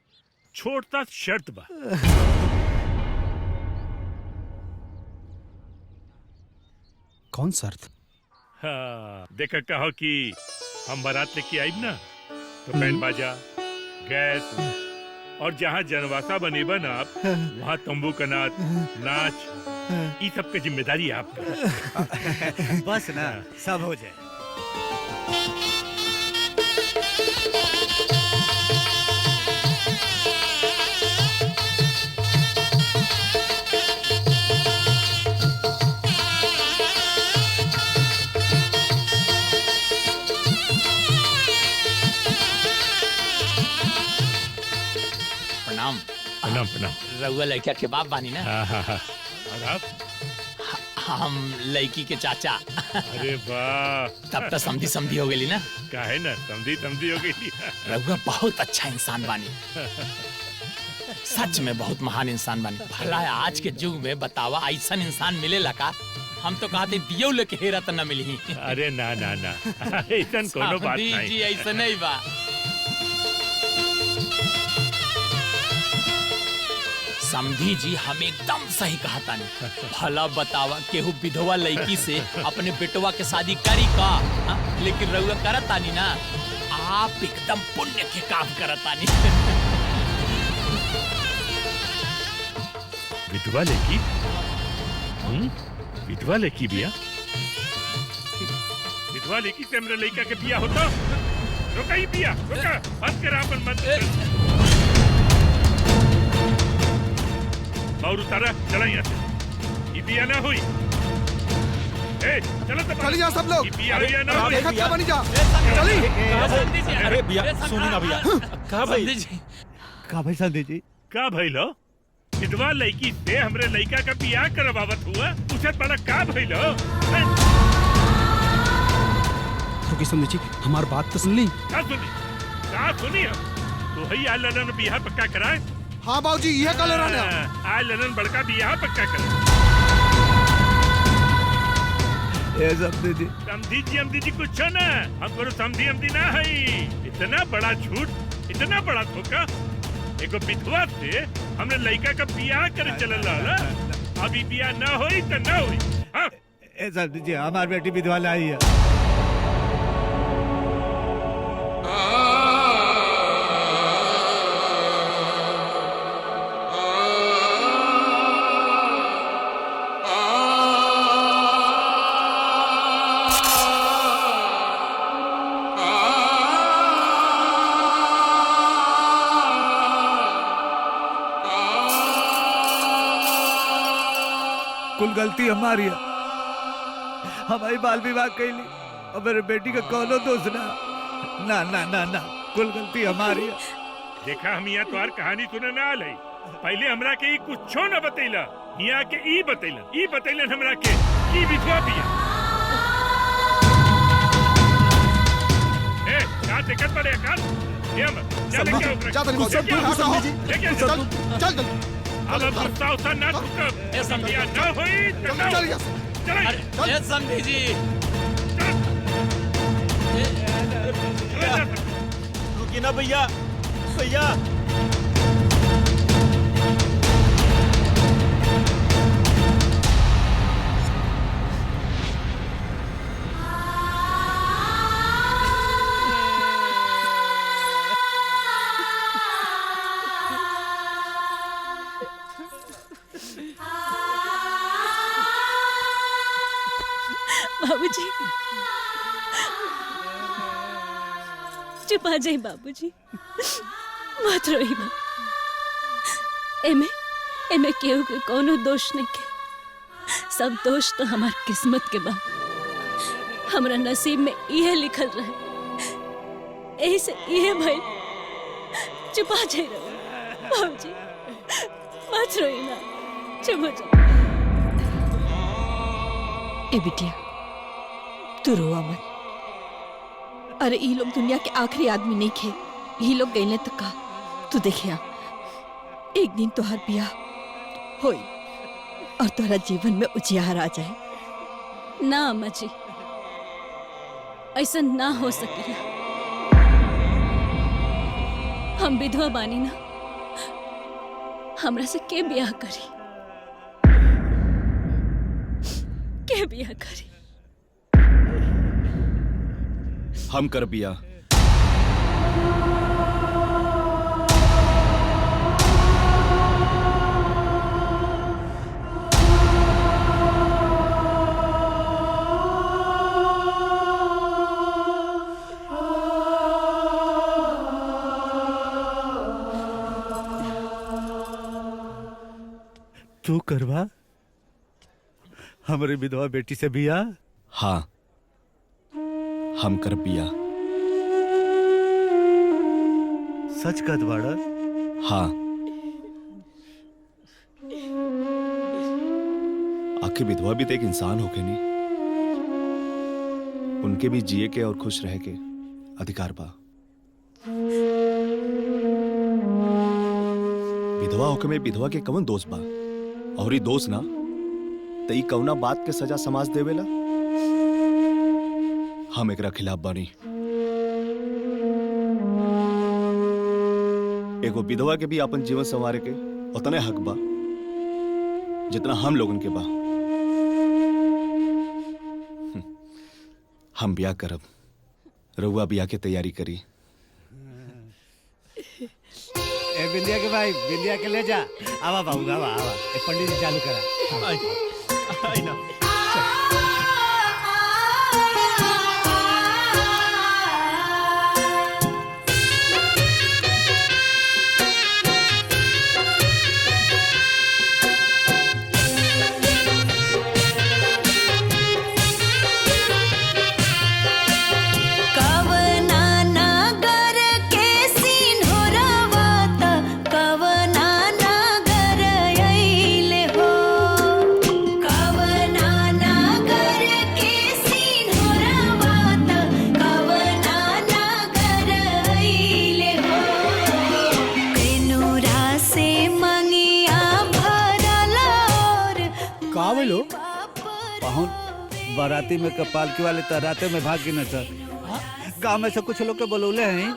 छोटा शर्त बा। कौन शर्त? हाँ, देखा कहो कि हम बारात लेके आई ना तो बैंड बाजा, गैस और जहाँ जनवासा बनेबा ना आप वहाँ तंबू का नाच ये सब की जिम्मेदारी आपका। बस ना सब हो जाए। प्रणाम। प्रणाम प्रणाम। रउआ लड़का के बाप बानी ना? और आप? हम लड़की के चाचा। अरे वाह, तब तो समझी समझी हो गई ना? काहे ना समझी समझी हो गई। रउआ बहुत अच्छा इंसान बानी, सच में बहुत महान इंसान बानी। भला आज के युग में बतावा ऐसा इंसान मिलेला का? हम तो कहते दियो लेके हेरा तो न मिली। अरे ना ना ना, ऐसा कोनो बात नहीं। जी ऐसा नहीं बा। समझी जी हम एकदम सही कहा तानी। भला बतावा केहू विधवा लड़की से अपने बेटवा के शादी करी का? लेकिन रउआ करत तानी ना, आप एकदम पुण्य के काम करत तानी। विधवा लड़की? विधवा लड़की बिया? विधवा लड़की से हमरे लड़का के बिया होता? रोका ही बिया, रोका, बंद कर अपन मन। और उतारा, चला यहाँ से। ये बिया ना हुई। ए, चलो तो चली जा सब लोग। ये बिया ना हुई। देखा क्या बनी जा। चली। अरे बिया सुनी ना बिया। कहाँ भाई? का भाई संधि जी? का भाई लो? विधवा लड़की से हमरे लड़का का बियाह करवावत हुआ, पूछत बड़ा का भाई लो? रुकी संधि जी, हमार बात तो सुन ली। का सुनी? का सुनी हम? तो ही आज ललन बियाह पक्का कराए? हाँ बाबूजी, ये कल रहना। आज ललन बड़का बियाह पक्का कराए। ए समधी जी। समधी जी कुछ ना, हमको समधी ना है। इतना बड़ा झूठ, इतना बड़ा धोखा। एगो विधवा से हमने लड़का का बियाह करे चलल रहा। अभी बियाह ना होई तो ना होई। हाँ? ए समधी जी, हमारी बेटी विधवा लाई है। कुल गलती हमारी है। हमारी बाल विवाह कैली और मेरे बेटी का कौनो दोष ना ना ना ना ना, कुल गलती हमारी है। देखा हम यहाँ तुम्हार कहानी सुने ना आले। पहले हमरा के कुछो न बतैला, यहाँ के ई बतैलन हमरा के की विधवा बिया। ए, का दिक्कत पड़े काल? ये हम चल क्या हो रहा है? चल अब गुस्सा उसा ना चुकब। ए समझिया ना होई तो ना चल। चल ए समझी जी। रुकी ना भैया, भैया। बाबूजी चुप आ जाए। बाबूजी मत रोई बा। एमे केहू के कोनो दोष नहीं के। सब दोष तो हमार किस्मत के बा। हमरा नसीब में इहे लिखल रहे, यही से इहे भइल चुप आ जाए बाबूजी, मत रोइए ना, चुप हो जाओ। ए बिटिया तू रोआ मत। अरे ये लोग दुनिया के आखिरी आदमी नहीं खे, ये लोग गए तो का तू देखिया एक दिन तोहर बियाह होई और तोहरा जीवन में उजियार आ जाए। ना अम्मा जी, ऐसा ना हो सकेला। हम विधवा बानी ना, हमरा से के ब्याह करी, के ब्याह करी। हम कर बिया। तू करवा हमारे विधवा बेटी से बिया? हाँ हम कर बिया। सच कद बाड़ा? हाँ। आखिर विधवा भी तो एक इंसान होके नहीं, उनके भी जिए के और खुश रह के अधिकार बा। विधवा होके में विधवा के कौन दोष बा? और ही दोष ना तो ई कौना बात के सजा समाज देवेला? हम एकरा खिलाफ बानी। एगो विधवा के भी अपन जीवन संवारे के उतने हक बा जितना हम लोगन के बा। हम ब्याह करब, रउआ ब्याह के तैयारी करी। ए बिंदिया के भाई, बिंदिया के ले जा। आवा बाबू, आवा आवा। ए पंडित जी चालू करा। आई ना। बाराती में कपाल की वाले तराते में भाग गिना था। गांव में से कुछ लोग के बोलौले हैं।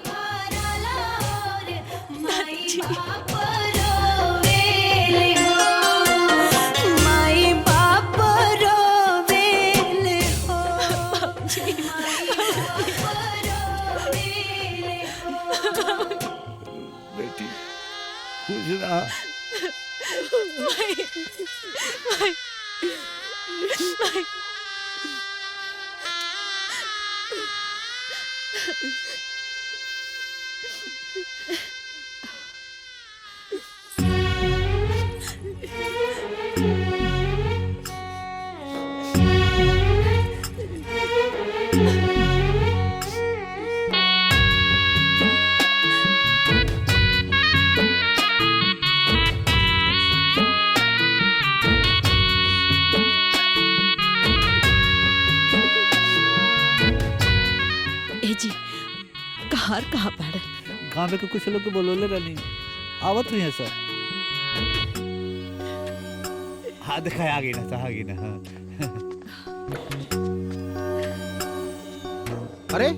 बेटी खुश रहा। कहाँ पड़ा? गाँव में कुछ लोग बोलोले रहनी आवत हुई है सर। हाँ देखा आ गई ना, आ गई ना। हाँ। अरे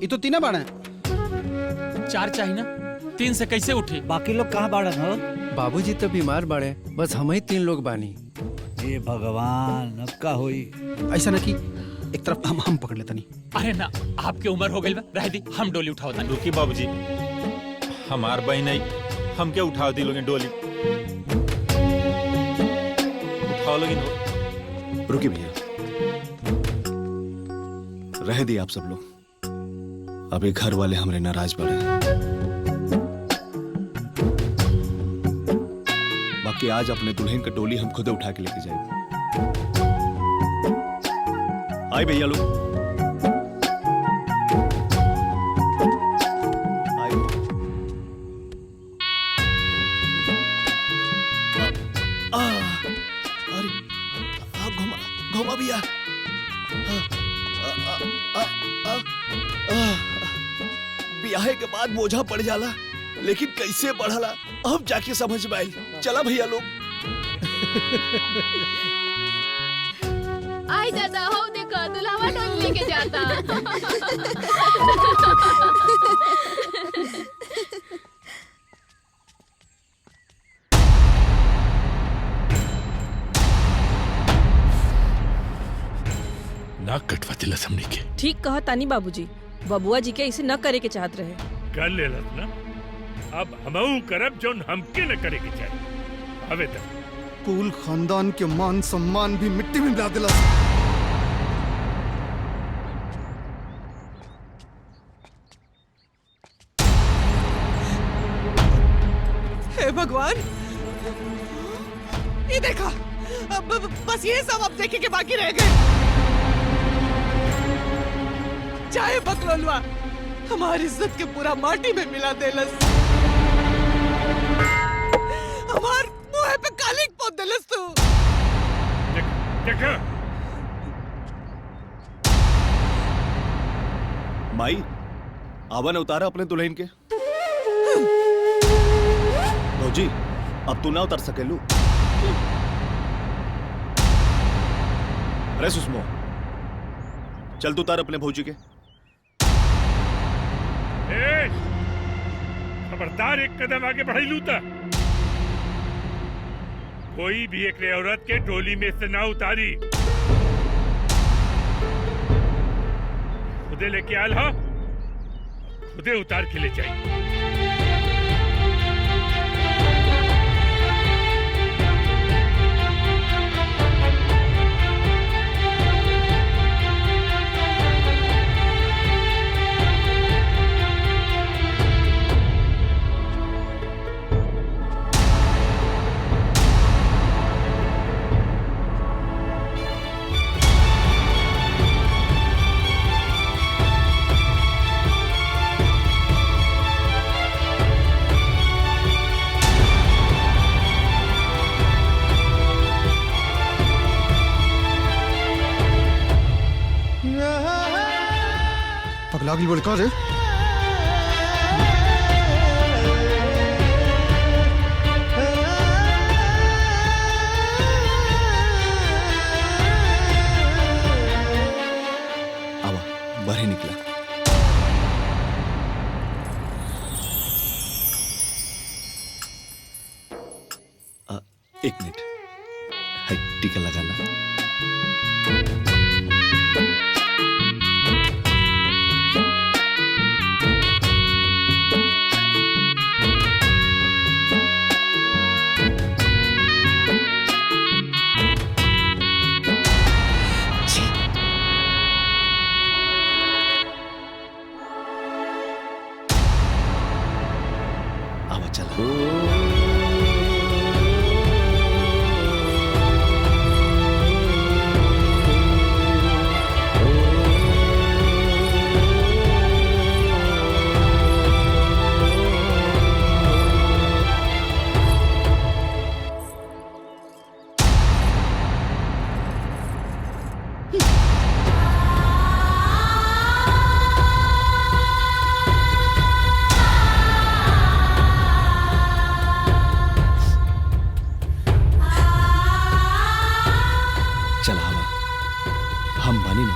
ये तो तीन बाड़ा है। 4 चाहिए ना, 3 से कैसे उठे? बाकी लोग कहाँ बाड़ा हो? बाबूजी तो बीमार बाड़े, बस हम ही 3 लोग बानी। ये भगवान अब का होई? ऐसा ना कि एक तरफ हम पकड़ लेता नहीं। अरे ना, आपके उम्र हो गई बा, रह दी, हम डोली उठाओ। रुकी बाबूजी, हमार बहन नहीं, हम क्या उठाओ दी लोगे डोली? उठाओ लोगे। रुकी भैया, रह दी आप सब लोग। अभी घर वाले हमरे नाराज पड़े। बाकी आज अपने दुल्हन का डोली हम खुद उठा के लेके जाएंगे। आए भैया लोग, अरे घुमा घुमा भैया। ब्याहे के बाद बोझा पड़ जाला, लेकिन कैसे बढ़ला अब जाके समझ में आई। चला भैया लोग। आई दादा हो देखो दुल्हवा डोली लेके जाता। नाक कटवा दिला हमने के। ठीक कहा तानी बाबूजी, बबुआ जी के इसे न करे के चाहत रहे। कर ले ना, अब हमहू करब जोन हमके न करे के चाहिए। अबे तक कुल खानदान के मान सम्मान भी मिट्टी में मिला दिला। हे भगवान, ये देखा, बस ये सब अब देखे के बाकी रह गए। चाहे बकलोलवा हमारी इज्जत के पूरा माटी में मिला देलस, हमार मुंह पे कालिक पोत देलस तू। देखा माई, आवा ने उतारा अपने दुल्हन के। भौजी, अब तू ना उतर सकेलू। अरे सुषमो, चल तू उतार अपने भौजी के। खबरदार, एक कदम आगे बढ़ाई लूता। कोई भी एक औरत के डोली में से ना उतारी। खुदे लेके आल हो, खुदे उतार के ले जाइए। पगला गिल बोल रे। आवा, बाहर निकला। एक मिनट, हाय टीका लगाना। हम बनी ना।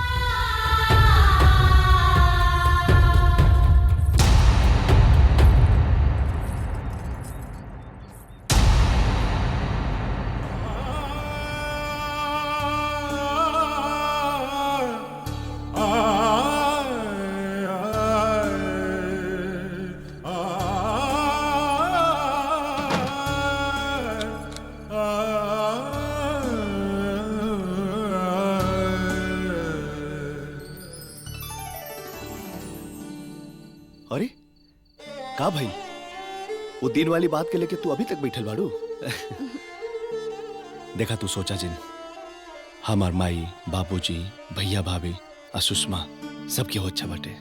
अरे का भाई, वो दिन वाली बात के लेके तू अभी तक बैठल बाड़ू? देखा तू सोचा जिन हमार माई, बाबूजी, भैया, भाभी, सुषमा सबके हो अच्छा बटे।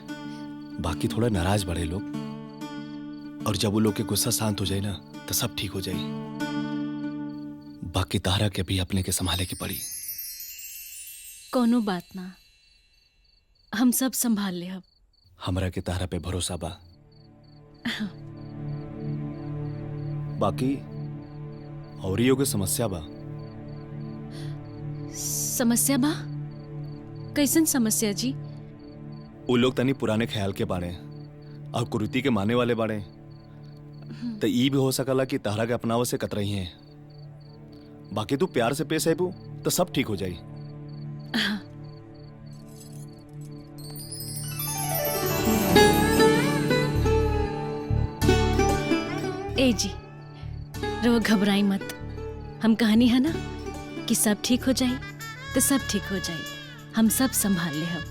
बाकी थोड़ा नाराज बड़े लोग, और जब वो लोग के गुस्सा शांत हो जाए ना तो सब ठीक हो जाए। बाकी तारा के भी अपने के संभाले की पड़ी। कोनो बात ना, हम सब संभाल ले। अब हमरा के तारा पे भरोसा बा। बाकी औरियों के समस्या बा। समस्या बा? कैसन समस्या जी? वो लोग तनी पुराने ख्याल के बाड़े और कुरीति के माने वाले बाड़े। तो ई भी हो सकला कि तारा के अपनाव से कतरही हैं। बाकी तू प्यार से पेश आबू तो सब ठीक हो जाई। ए जी, रो घबराई मत। हम कहानी है ना कि सब ठीक हो जाए तो सब ठीक हो जाए। हम सब संभाल ले। हम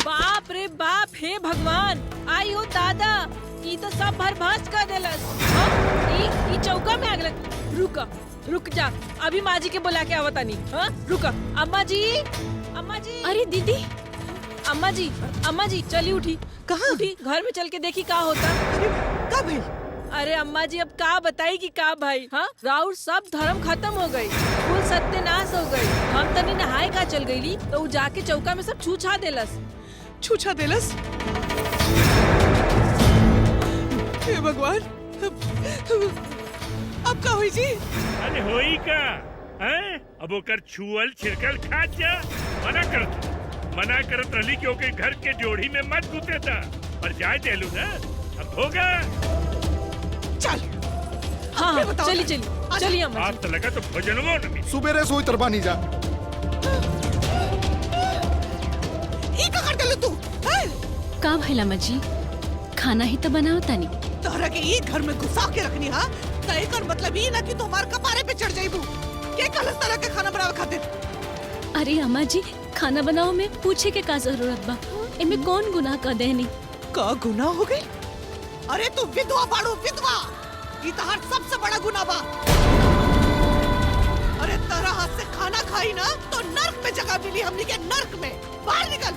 बाप रे बाप, हे भगवान, आई हो दादा, ई तो सब भरभास कर देलस। ई चौका में आग लग। रुक जा, अभी माँ जी के बुला के आवता नहीं। हाँ रुक। अम्मा जी, अम्मा जी। अरे दीदी। अम्मा जी चली उठी। कहाँ उठी? घर में चल के देखी का होता। का भाई? अरे अम्मा जी अब का बताई कि का भाई। हाँ राउर सब धर्म खत्म हो गई, कुल सत्यानाश हो गई। हम तनी नहाए का चल गईली तो जाके चौका में सब छूछा देलस। छूछा देलस? हे भगवान, अब का हुई जी? अरे होई का? हैं? अब ओकर छुअल छिड़कल खा जा। मना करत रही क्योंकि घर के जोड़ी में मत घुसे था, पर जाए देलू ना, अब होगा। चल। हाँ चली अम्मा। आप तो लगा तो भोजनवो न मिली। सुबेरे सोई तरबानी जा। ई का कर देलू तू? का भइला अम्मा जी? खाना ही तो बनाओ तानी। तोहरा के ई घर में घुसा के रखनी हा? तय कर मतलब ई ना कि तू हमार कपारे पे चढ़ जाइबू। के कहलस तरह के खाना बनावे खातिर? अरे अम्मा जी, खाना बनाओ में पूछे के का जरूरत बा? एमे कौन गुनाह कर देनी? का गुनाह हो गई? अरे तू विधवा बाड़ू, विधवा। ई तहार सबसे बड़ा गुनाह बा। अरे तेरा हाथ से खाना खाई ना तो नर्क में जगह मिली हमनी के, नर्क में। बाहर निकल।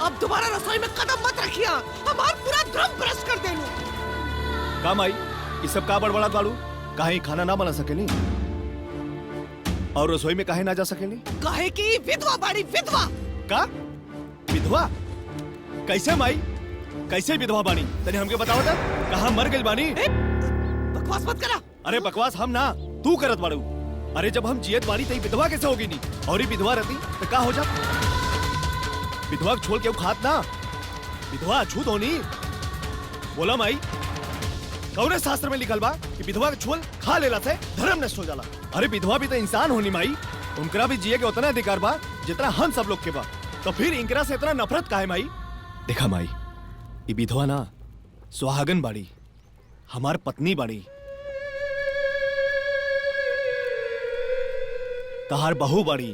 अब दोबारा रसोई में कदम मत रखिया, हमार पूरा धर्म भ्रष्ट कर देलू। का माई, ये सब का बड़बड़ा बाड़ू? काहे खाना ना बना सकेली और रसोई में काहे ना जा सकेली? काहे की विधवा बाड़ी, विधवा। का विधवा? कैसे माई, कैसे विधवा बानी? तने हमके बताओ था, कहाँ मर गई बानी? बकवास मत करा। अरे बकवास हम ना, तू करत बाड़ू। अरे जब हम जियत बानी तो विधवा कैसे होगी नी? और ये विधवा रहती तो का हो जात? विधवा छोड़ के खात ना, विधवा अछूत होनी। बोला माई, कौने शास्त्र में लिखल बा कि विधवा के छुअल खा लेला से धर्म नष्ट हो जाला? अरे विधवा भी तो इंसान होनी माई, उनकरा भी जिए के उतना अधिकार बा जितना हम सब लोग के बा। तो फिर इनकरा से इतना नफरत काहे माई? देखा माई, ये विधवा ना सुहागन बाड़ी, हमार पत्नी बाड़ी, तहार बहू बाड़ी।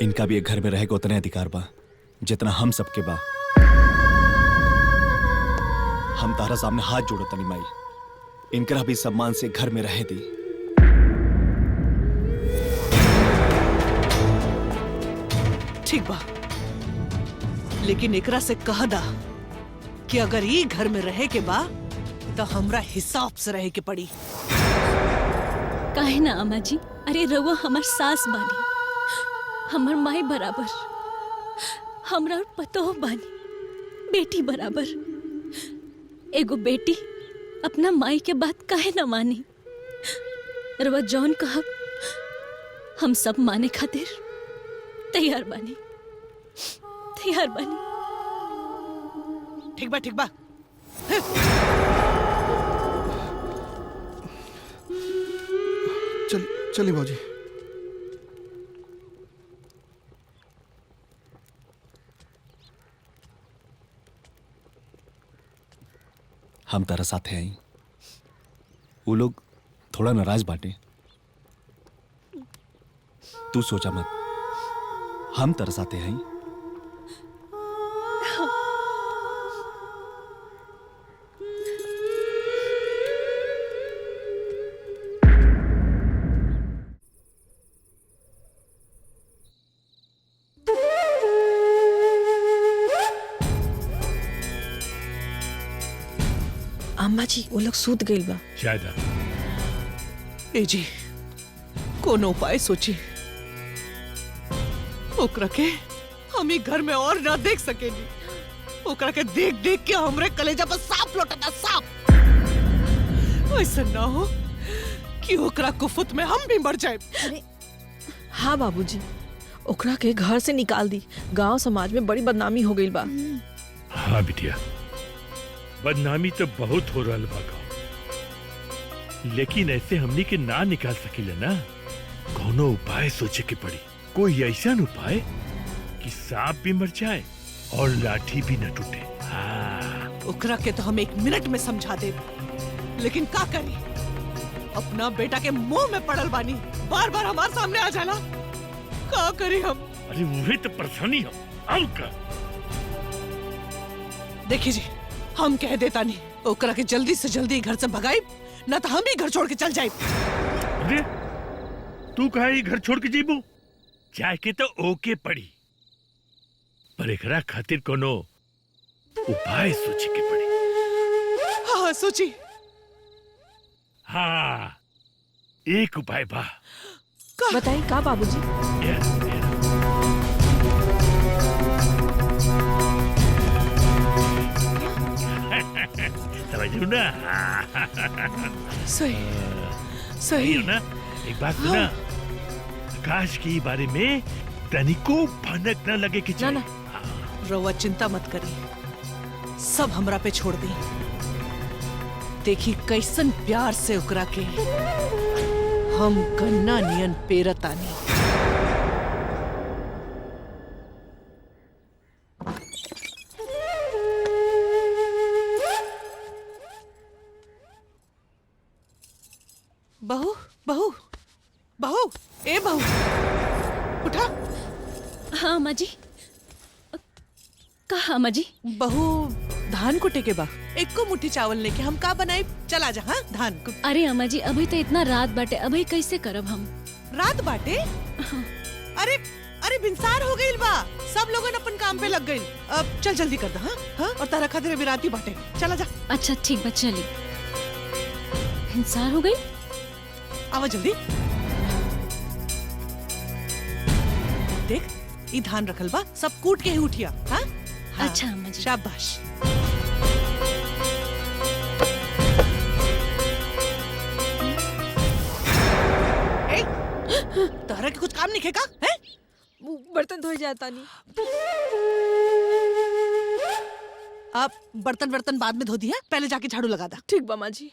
इनका भी एक घर में रहे के उतने अधिकार बा जितना हम सबके बा। हम तारा सामने हाथ जोड़ो तनी माई, इनकरा भी सम्मान से घर में रहे दी। ठीक बा, लेकिन एकरा से कह दा कि अगर ये घर में रहे के बा तो हमरा हिसाब से रहे के पड़ी। काहे ना अम्मा जी? अरे रउआ हमार सास बानी, हमार माई बराबर, हमरा और पतोह बानी, बेटी बराबर। एगो बेटी अपना माई के बात काहे ना मानी? रउआ जौन कहब हम सब माने खातिर तैयार बानी, तैयार बानी। ठीक बा, ठीक बा। चलिए भौजी। हम तारा साथे आई, वो लोग थोड़ा नाराज बाटे। तू सोचा मत, हम तारा साथे आई। अम्मा जी वो लोग सूत गइल बा। शायद ए जी कोनो उपाय सोची, ओकरा के हम ही घर में और ना देख सकेनी। ओकरा के देख देख के हमरे कलेजा पर सांप लौटता, सांप। ऐसा ना हो कि ओकरा कुफुत में हम भी मर जाए। हाँ बाबूजी, ओकरा के घर से निकाल दी। गांव समाज में बड़ी बदनामी हो गई बा। हाँ बिटिया, बदनामी तो बहुत हो रहा बा गाँव, लेकिन ऐसे हमनी के ना निकाल सकीले ना। कोनो उपाय सोचे के पड़ी, कोई ऐसा उपाय कि सांप भी मर जाए और लाठी भी न टूटे। हाँ। ओकरा के तो हम 1 मिनट में समझा दे, लेकिन का करी? अपना बेटा के मुंह में पड़ल बानी, बार बार हमारे सामने आ जाला। का करी हम? अरे वही तो परेशानी हो। अब का देखिए जी, हम कह देता नहीं, ओकरा के जल्दी से जल्दी घर से भगाई, ना तो हम ही घर छोड़ के चल जाए। अरे तू कहे घर छोड़ के जीबू? जाए के तो ओके पड़ी, पर एकरा खातिर कोनो उपाय सोचे के पड़ी। हाँ सोची। हाँ, एक उपाय बा। बताइए का बाबूजी? समझू ना? सही सही ना। एक बात सुना, आकाश के बारे में तनिको भनक न लगे कि ना ना, रवा चिंता मत करी, सब हमरा पे छोड़ दी। देखी कैसन प्यार से ओकरा के हम गन्ना नियन पेरतानी। बहू बहू बहू, ए बहू उठा। हाँ अम्मा जी। कहा अम्मा जी? बहू धान कुटे के बा, एक को मुट्ठी चावल लेके हम का बनाए, चला जा। हाँ धान को। अरे अम्मा जी अभी तो इतना रात बाटे, अभी कैसे करब हम? रात बाटे? अरे अरे बिनसार हो गई बा, सब लोगन अपन काम पे लग गई। अब चल जल्दी कर दा। हाँ हाँ, और तारा खातिर अभी रात ही बाटे, चला जा। अच्छा ठीक बा, चली। इंसार हो गई, आवा जल्दी। देख ई धान रखल बा, सब कूट के ही उठिया। हाँ अच्छा अम्मा जी। शाबाश। तारा के कुछ काम नहीं खेका है? बर्तन धोए जाता नहीं। अब बर्तन बाद में धो दिया, पहले जाके झाड़ू लगा दा। ठीक बा माँ जी।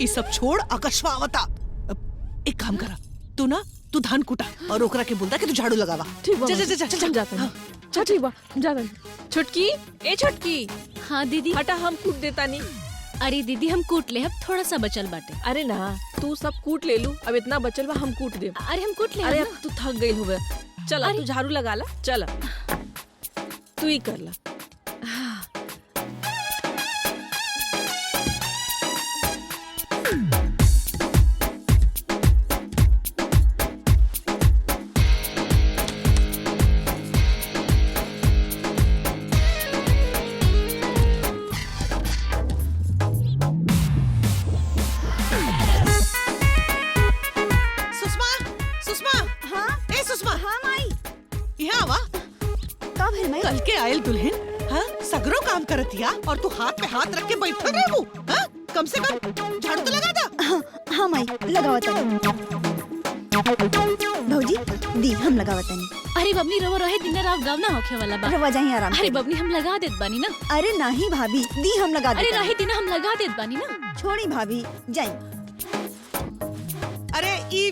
ये सब छोड़ आकाशवा आवता। एक काम करा, तू धान कुटा और ओकरा के बोलता कि तू झाड़ू लगावा। ठीक बा। जा जा जा चल जाता है। चल ठीक बा, जाता है। छुटकी, ए छुटकी। हाँ दीदी। हटा, हम कूट देता नहीं। अरे दीदी हम कूट ले, अब थोड़ा सा बचल बाटे। अरे ना, तू सब कूट ले लू, अब इतना बचल बा हम कूट दे। अरे हम कूट ले। अरे अब तू थक गई होवे, चल तू झाड़ू लगा ला, चल तू ही कर ला। कल के आयल दुल्हन, हाँ सगरो काम करतिया और तू हाथ पे हाथ रख के बैठल रहू। हाँ कम से कम झाड़ू तो लगा दा। हाँ माई लगावत है। भौजी दी हम लगावतनी। अरे बबनी रवा रहे दिन रात गावना होखे वाला बा। रवा जाई आराम अरे से। बबनी हम लगा देत बानी ना। अरे नहीं भाभी दी हम लगा अरे देता। रहे दिन हम लगा देत बानी ना। छोड़ी भाभी जाई। अरे ई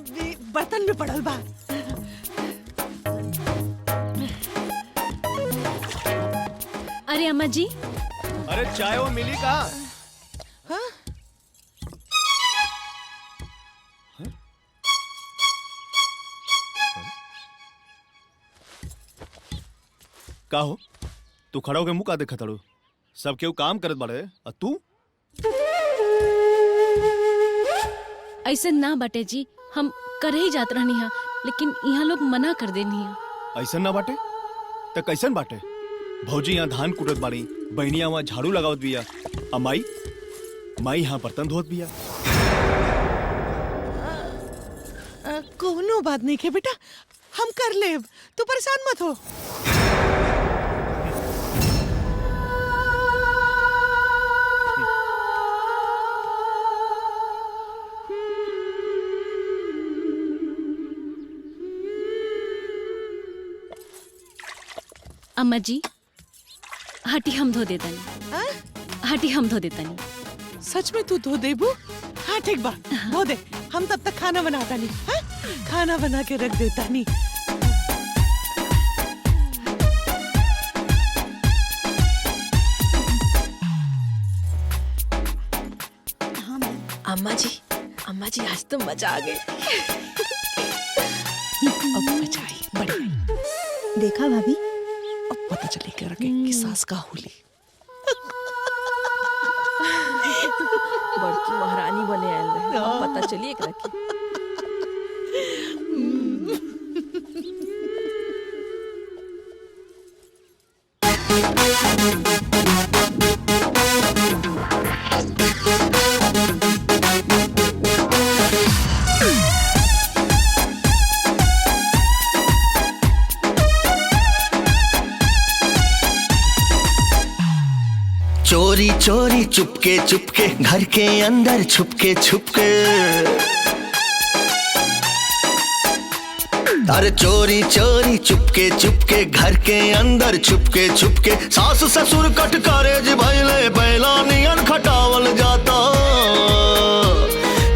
बर्तन में पड़ल बा। अरे अम्मा जी। अरे चाय वो मिली कहाँ? का हो तू खड़ा होके मुंह का देखा तड़ू? सब केहू काम करत बाड़े और तू? ऐसे ना बाटे जी, हम करे ही जात रहनी हा, लेकिन यहाँ लोग मना कर देनी हा। ऐसन ना बाटे तो कैसन बाटे? भौजी यहाँ धान कुटत बाड़ी, बहनिया वहाँ झाड़ू लगावत बिया, और माई यहाँ बर्तन धोत बिया। कोनो बात नहीं है बेटा, हम कर लेब, तू परेशान मत हो। अम्मा जी हटी हम धो देतानी। हटी हम धो देतानी। सच में तू धो देबू? हाँ ठीक बा, धो दे, हम तब तक खाना बनाता नहीं। हाँ? खाना बना के रख देता नहीं। अम्मा जी आज तो मजा आ गई। अब मजा आई, बढ़िया। देखा भाभी, अब पता चलेगा कि सास का होली। बड़की महारानी बने आयल रहे, अब पता चलिए एकरा के। चोरी चोरी चुपके चुपके घर के अंदर छुपके छुपके, अरे चोरी चोरी चुपके चुपके घर के अंदर छुपके छुपके, सास ससुर कट कारेज भइले बैला नियन खटावल जाता,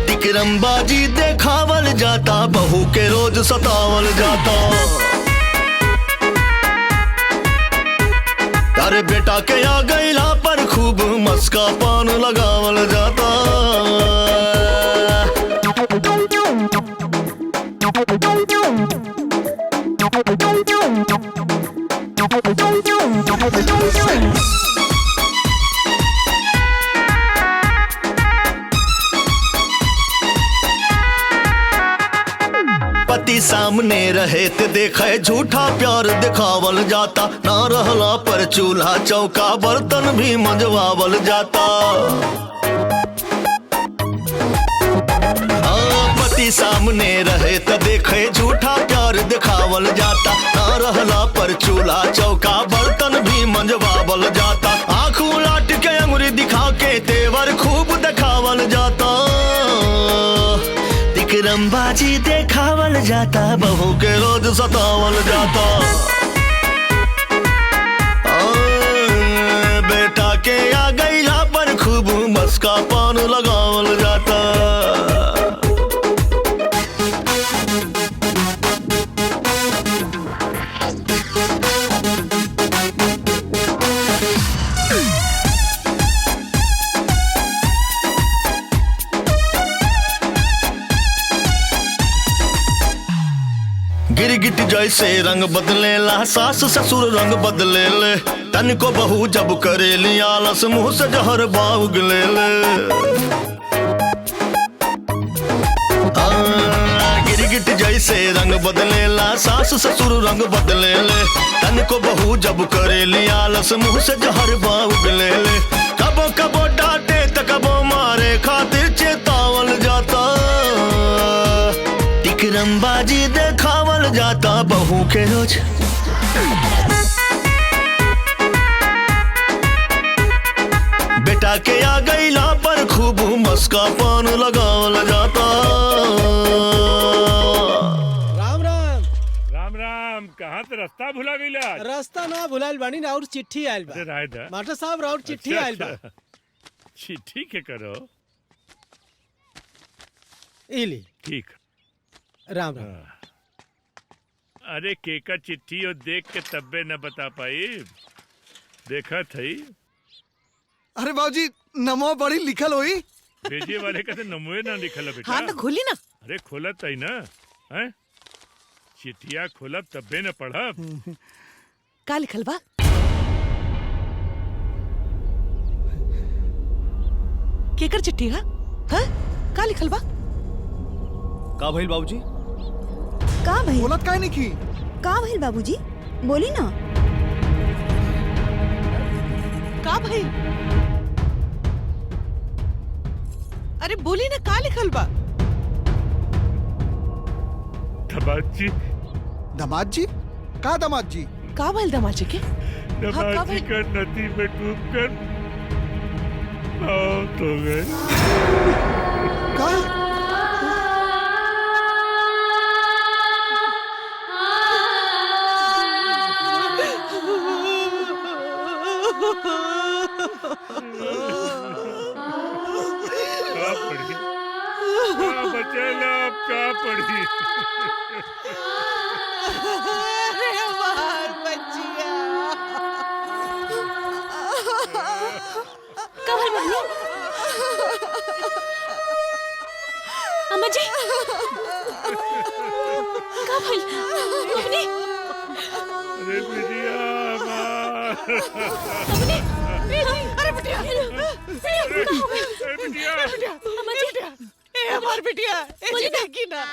टिकरमबाजी देखावल जाता, बहू के रोज सतावल जाता। अरे बेटा के आ गईला पर खूब मस्का पान लगावल जाता। पति सामने रहे ते देखे झूठा प्यार दिखावल जाता, ना रहला पर चूल्हा चौका बर्तन भी मंजवावल जाता। पति सामने रहे ते देखे झूठा प्यार दिखावल जाता, ना रहला पर चूल्हा चौका बर्तन भी मंजवावल जाता। आँख उलाट के अंगुरी दिखा के तेवर खूब दिखावल जाता, टिकरमबाजी देखावल जाता, बहू के रोज सतावल जाता। बेटा के आ गईला पर खूब मस्का पान लगावल जाता। गिरगिट जैसे रंग बदलेला, सास ससुर रंग बदले ले, तन को बहू जब करे लिया लस मुंह से जहर बाउग ले ले। गिरगिट जैसे रंग बदलेला, सास ससुर रंग बदले ले, तन को बहू जब करे लिया लस मुंह से जहर बाउग ले ले। कबो कबो डांटे त कबो मारे खातिर चेतावल जाता, टिकरमबाजी देखावल जाता, बहू के रोज। बेटा के आ गईला पर खूब मस्का पान लगावल जाता। राम कहाँ से रास्ता भुला गईला? रास्ता ना भुलाइल बानी ना, और चिट्ठी आइल बा। अरे रायदा मास्टर साहब राउर चिट्ठी अच्छा, आइल बा। अच्छा। चिट्ठी के करो इली ठीक। राम राम। अरे केका चिट्ठी और देख के तब्बे न बता पाई। देखा थई अरे बाबूजी नमो बड़ी लिखल हुई। भेजे वाले का तो नमोए ना लिखल है बेटा। हाँ तो खोली ना। अरे खोलत तई ना हैं? चिट्ठिया खोलब तब्बे न पढ़ब। का लिखल बा? केकर चिट्ठी है? हाँ? का लिखल बा? का भइल बाबूजी? का भइल? बोलत काहे नहीं की? का भइल बाबूजी? बोली ना। का भाई? अरे बोली ना, का लिखल बा? दामाद जी। दामाद जी? का दामाद जी? का भइल दामाद जी के? दामाद जी का नदी में डूब कर मौत हो गई। का? का पढ़ी? का बचेला अब का पढ़ी? अरे हमार बच्चिया। का भइल बहनी? अम्मा जी का भइल बहनी? अरे बिटिया अरे बिटिया, बिटिया, अम्मा जी, ए हमार बिटिया, ए जी देखी ना।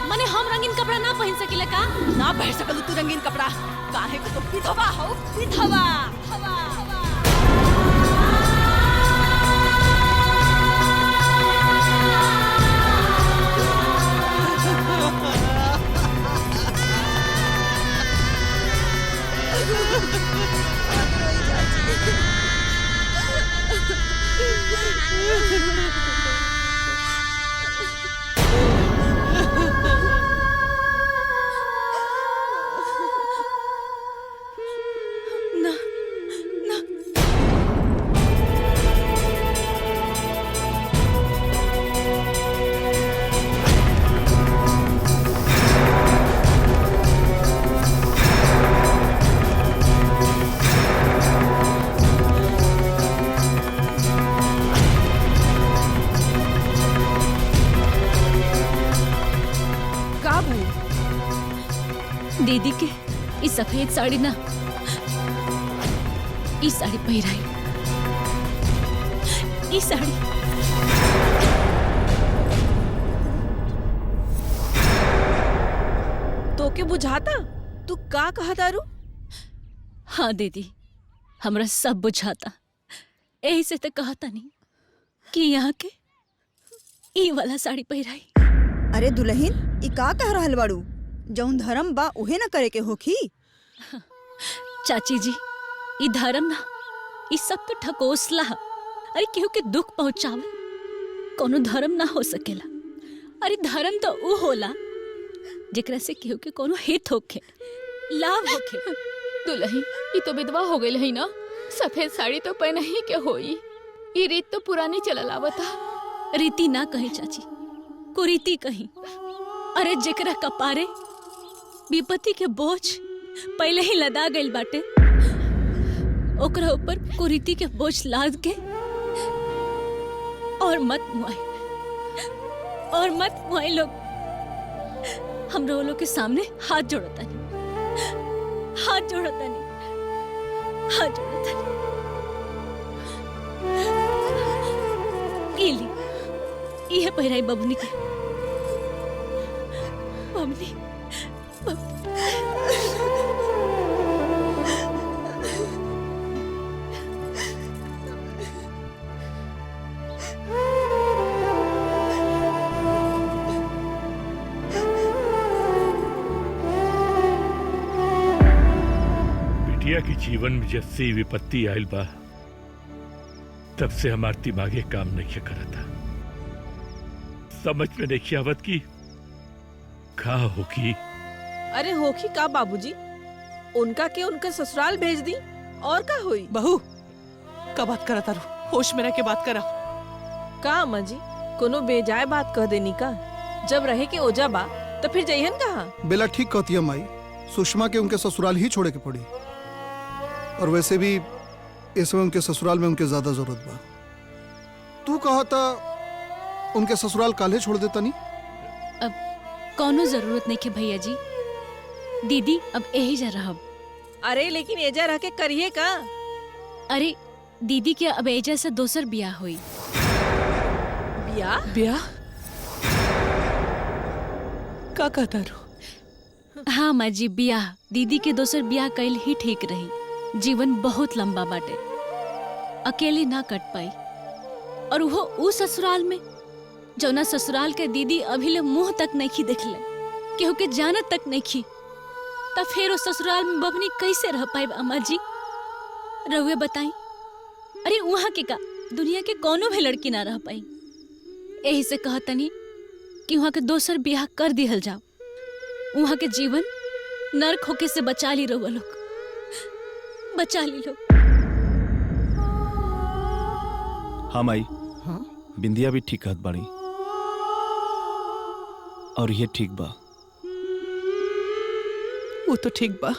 मने हम रंगीन कपड़ा ना पहन सकिले का? ना पहन सकल तू रंगीन कपड़ा। काहे को तो विधवा हो, विधवा। दीदी के ई सफेद साड़ी ना, ई साड़ी पहिराई। ई साड़ी तो के बुझाता तू का कहा दारू? हाँ दीदी, हमरा सब बुझाता। यही से तो कहता नहीं कि यहाँ के ई वाला साड़ी पहिराई। अरे दुल्हन ई का कह रहल बाड़ू? जौन धर्म बा उहे न करे के होखी। चाची जी, ई धर्म ना, ई सब तो ठकोसला। अरे केहू के दुख पहुंचावे कोनो धर्म ना हो सकेला। अरे धर्म तो ऊ होला जेकरा से केहू के कोनो हित होखे, लाभ होखे। दुल्हन ई तो विधवा हो गई है ना, सफेद साड़ी तो पहना ही के होई। ये रीत तो पुरानी चलल आवता। रीति ना कही चाची, कुरीति कही। अरे जेकरा कपारे विपत्ति के बोझ पहले ही लदा गइल बाटे, ओकरा ऊपर कुरीति के बोझ लाद के और मत मुआई लोग। हम लोग के सामने हाथ जोड़ता नहीं। ये पहिराई बबनी के। बबनी बिटिया के जीवन में जब से विपत्ति आयल बा तब से हमार दिमागे काम नहीं करता। समझ में नहीं आवत की का होगी। अरे होखी का बाबूजी, उनका के उनका ससुराल भेज दी और का हुई। बहू का बात करा तारू, होश में रह के बात करा। का अम्मा जी, कोनो बेजाय बात कह देनी का। जब रहे के ओजा बा तो फिर जइहन कहाँ। बेला ठीक कहती है माई, सुषमा के उनके ससुराल ही छोड़े के पड़ी। और वैसे भी इस समय उनके ससुराल में उनके ज्यादा जरूरत बा। तू कहा था उनके ससुराल काले छोड़ देता नहीं। अब कोनो जरूरत नहीं के भैया जी, दीदी अब यही जा रहब। अरे लेकिन एजा रह के करिए का। अरे दीदी के अब एजा से दोसर बियाह हुई। बियाह का कहता रू। हाँ माँ जी, बियाह। दीदी के दोसर बियाह कैल ही ठीक रही। जीवन बहुत लंबा बाटे, अकेले ना कट पाई। और वो उस ससुराल में जौना ससुराल के दीदी अभी ले मुंह तक नहीं देखले, केहू के जानत तक नहीं। तब फिर उस ससुराल में बबनी कैसे रह पाई अम्मा जी, रहुए बताई। अरे वहाँ के का दुनिया के कोनो भी लड़की ना रह पाई। यही से कहतनी कि वहाँ के दोसर बियाह कर दिहल जाओ। वहाँ के जीवन नर्क होके से बचा ली रहुआ लोग, बचा ली लोग। हाँ माई, बिंदिया भी ठीक कहत बाड़ी और ये ठीक बा। वो तो ठीक बा,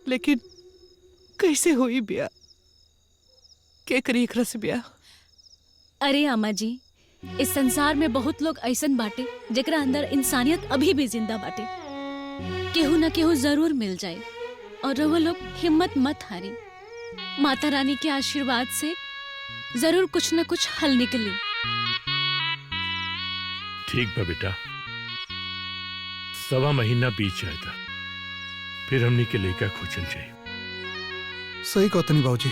लेकिन कैसे हुई बिया, के करी एकरा से बिया। अरे अम्मा जी, इस संसार में बहुत लोग ऐसन बाटे जेकरा अंदर इंसानियत अभी भी जिंदा बाटे। केहू न केहू जरूर मिल जाए। और रहुआ लोग हिम्मत मत हारी, माता रानी के आशीर्वाद से जरूर कुछ न कुछ हल निकली। ठीक बा बेटा, 1.25 महीना बीत जाएगा, फिर हमने के लेकर खोजल जाए। सही कहतनी बाबूजी।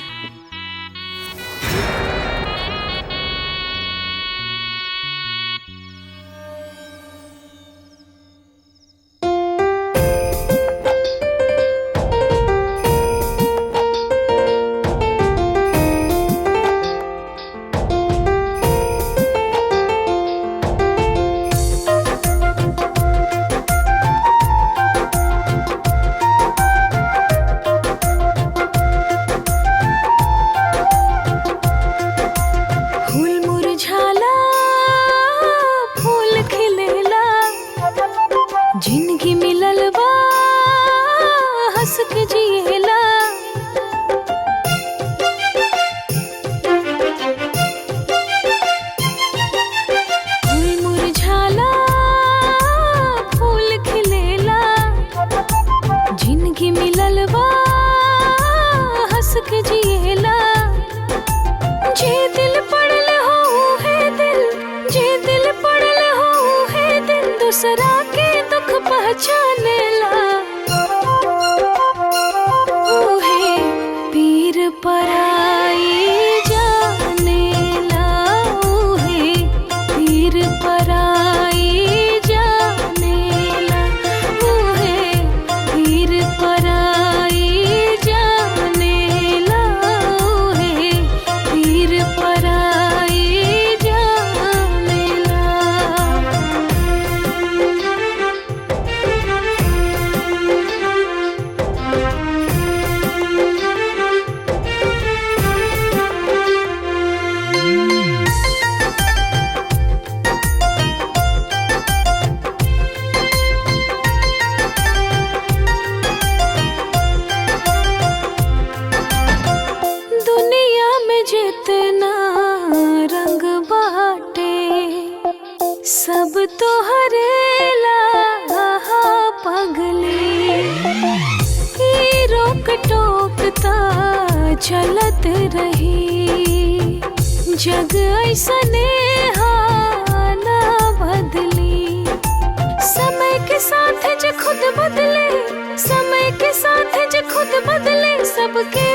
सब तोहरेला पगली ई रोक टोक ता चलत रही जग ऐसने ना बदली समय के साथ जो खुद बदले समय के साथ जो खुद बदले सबके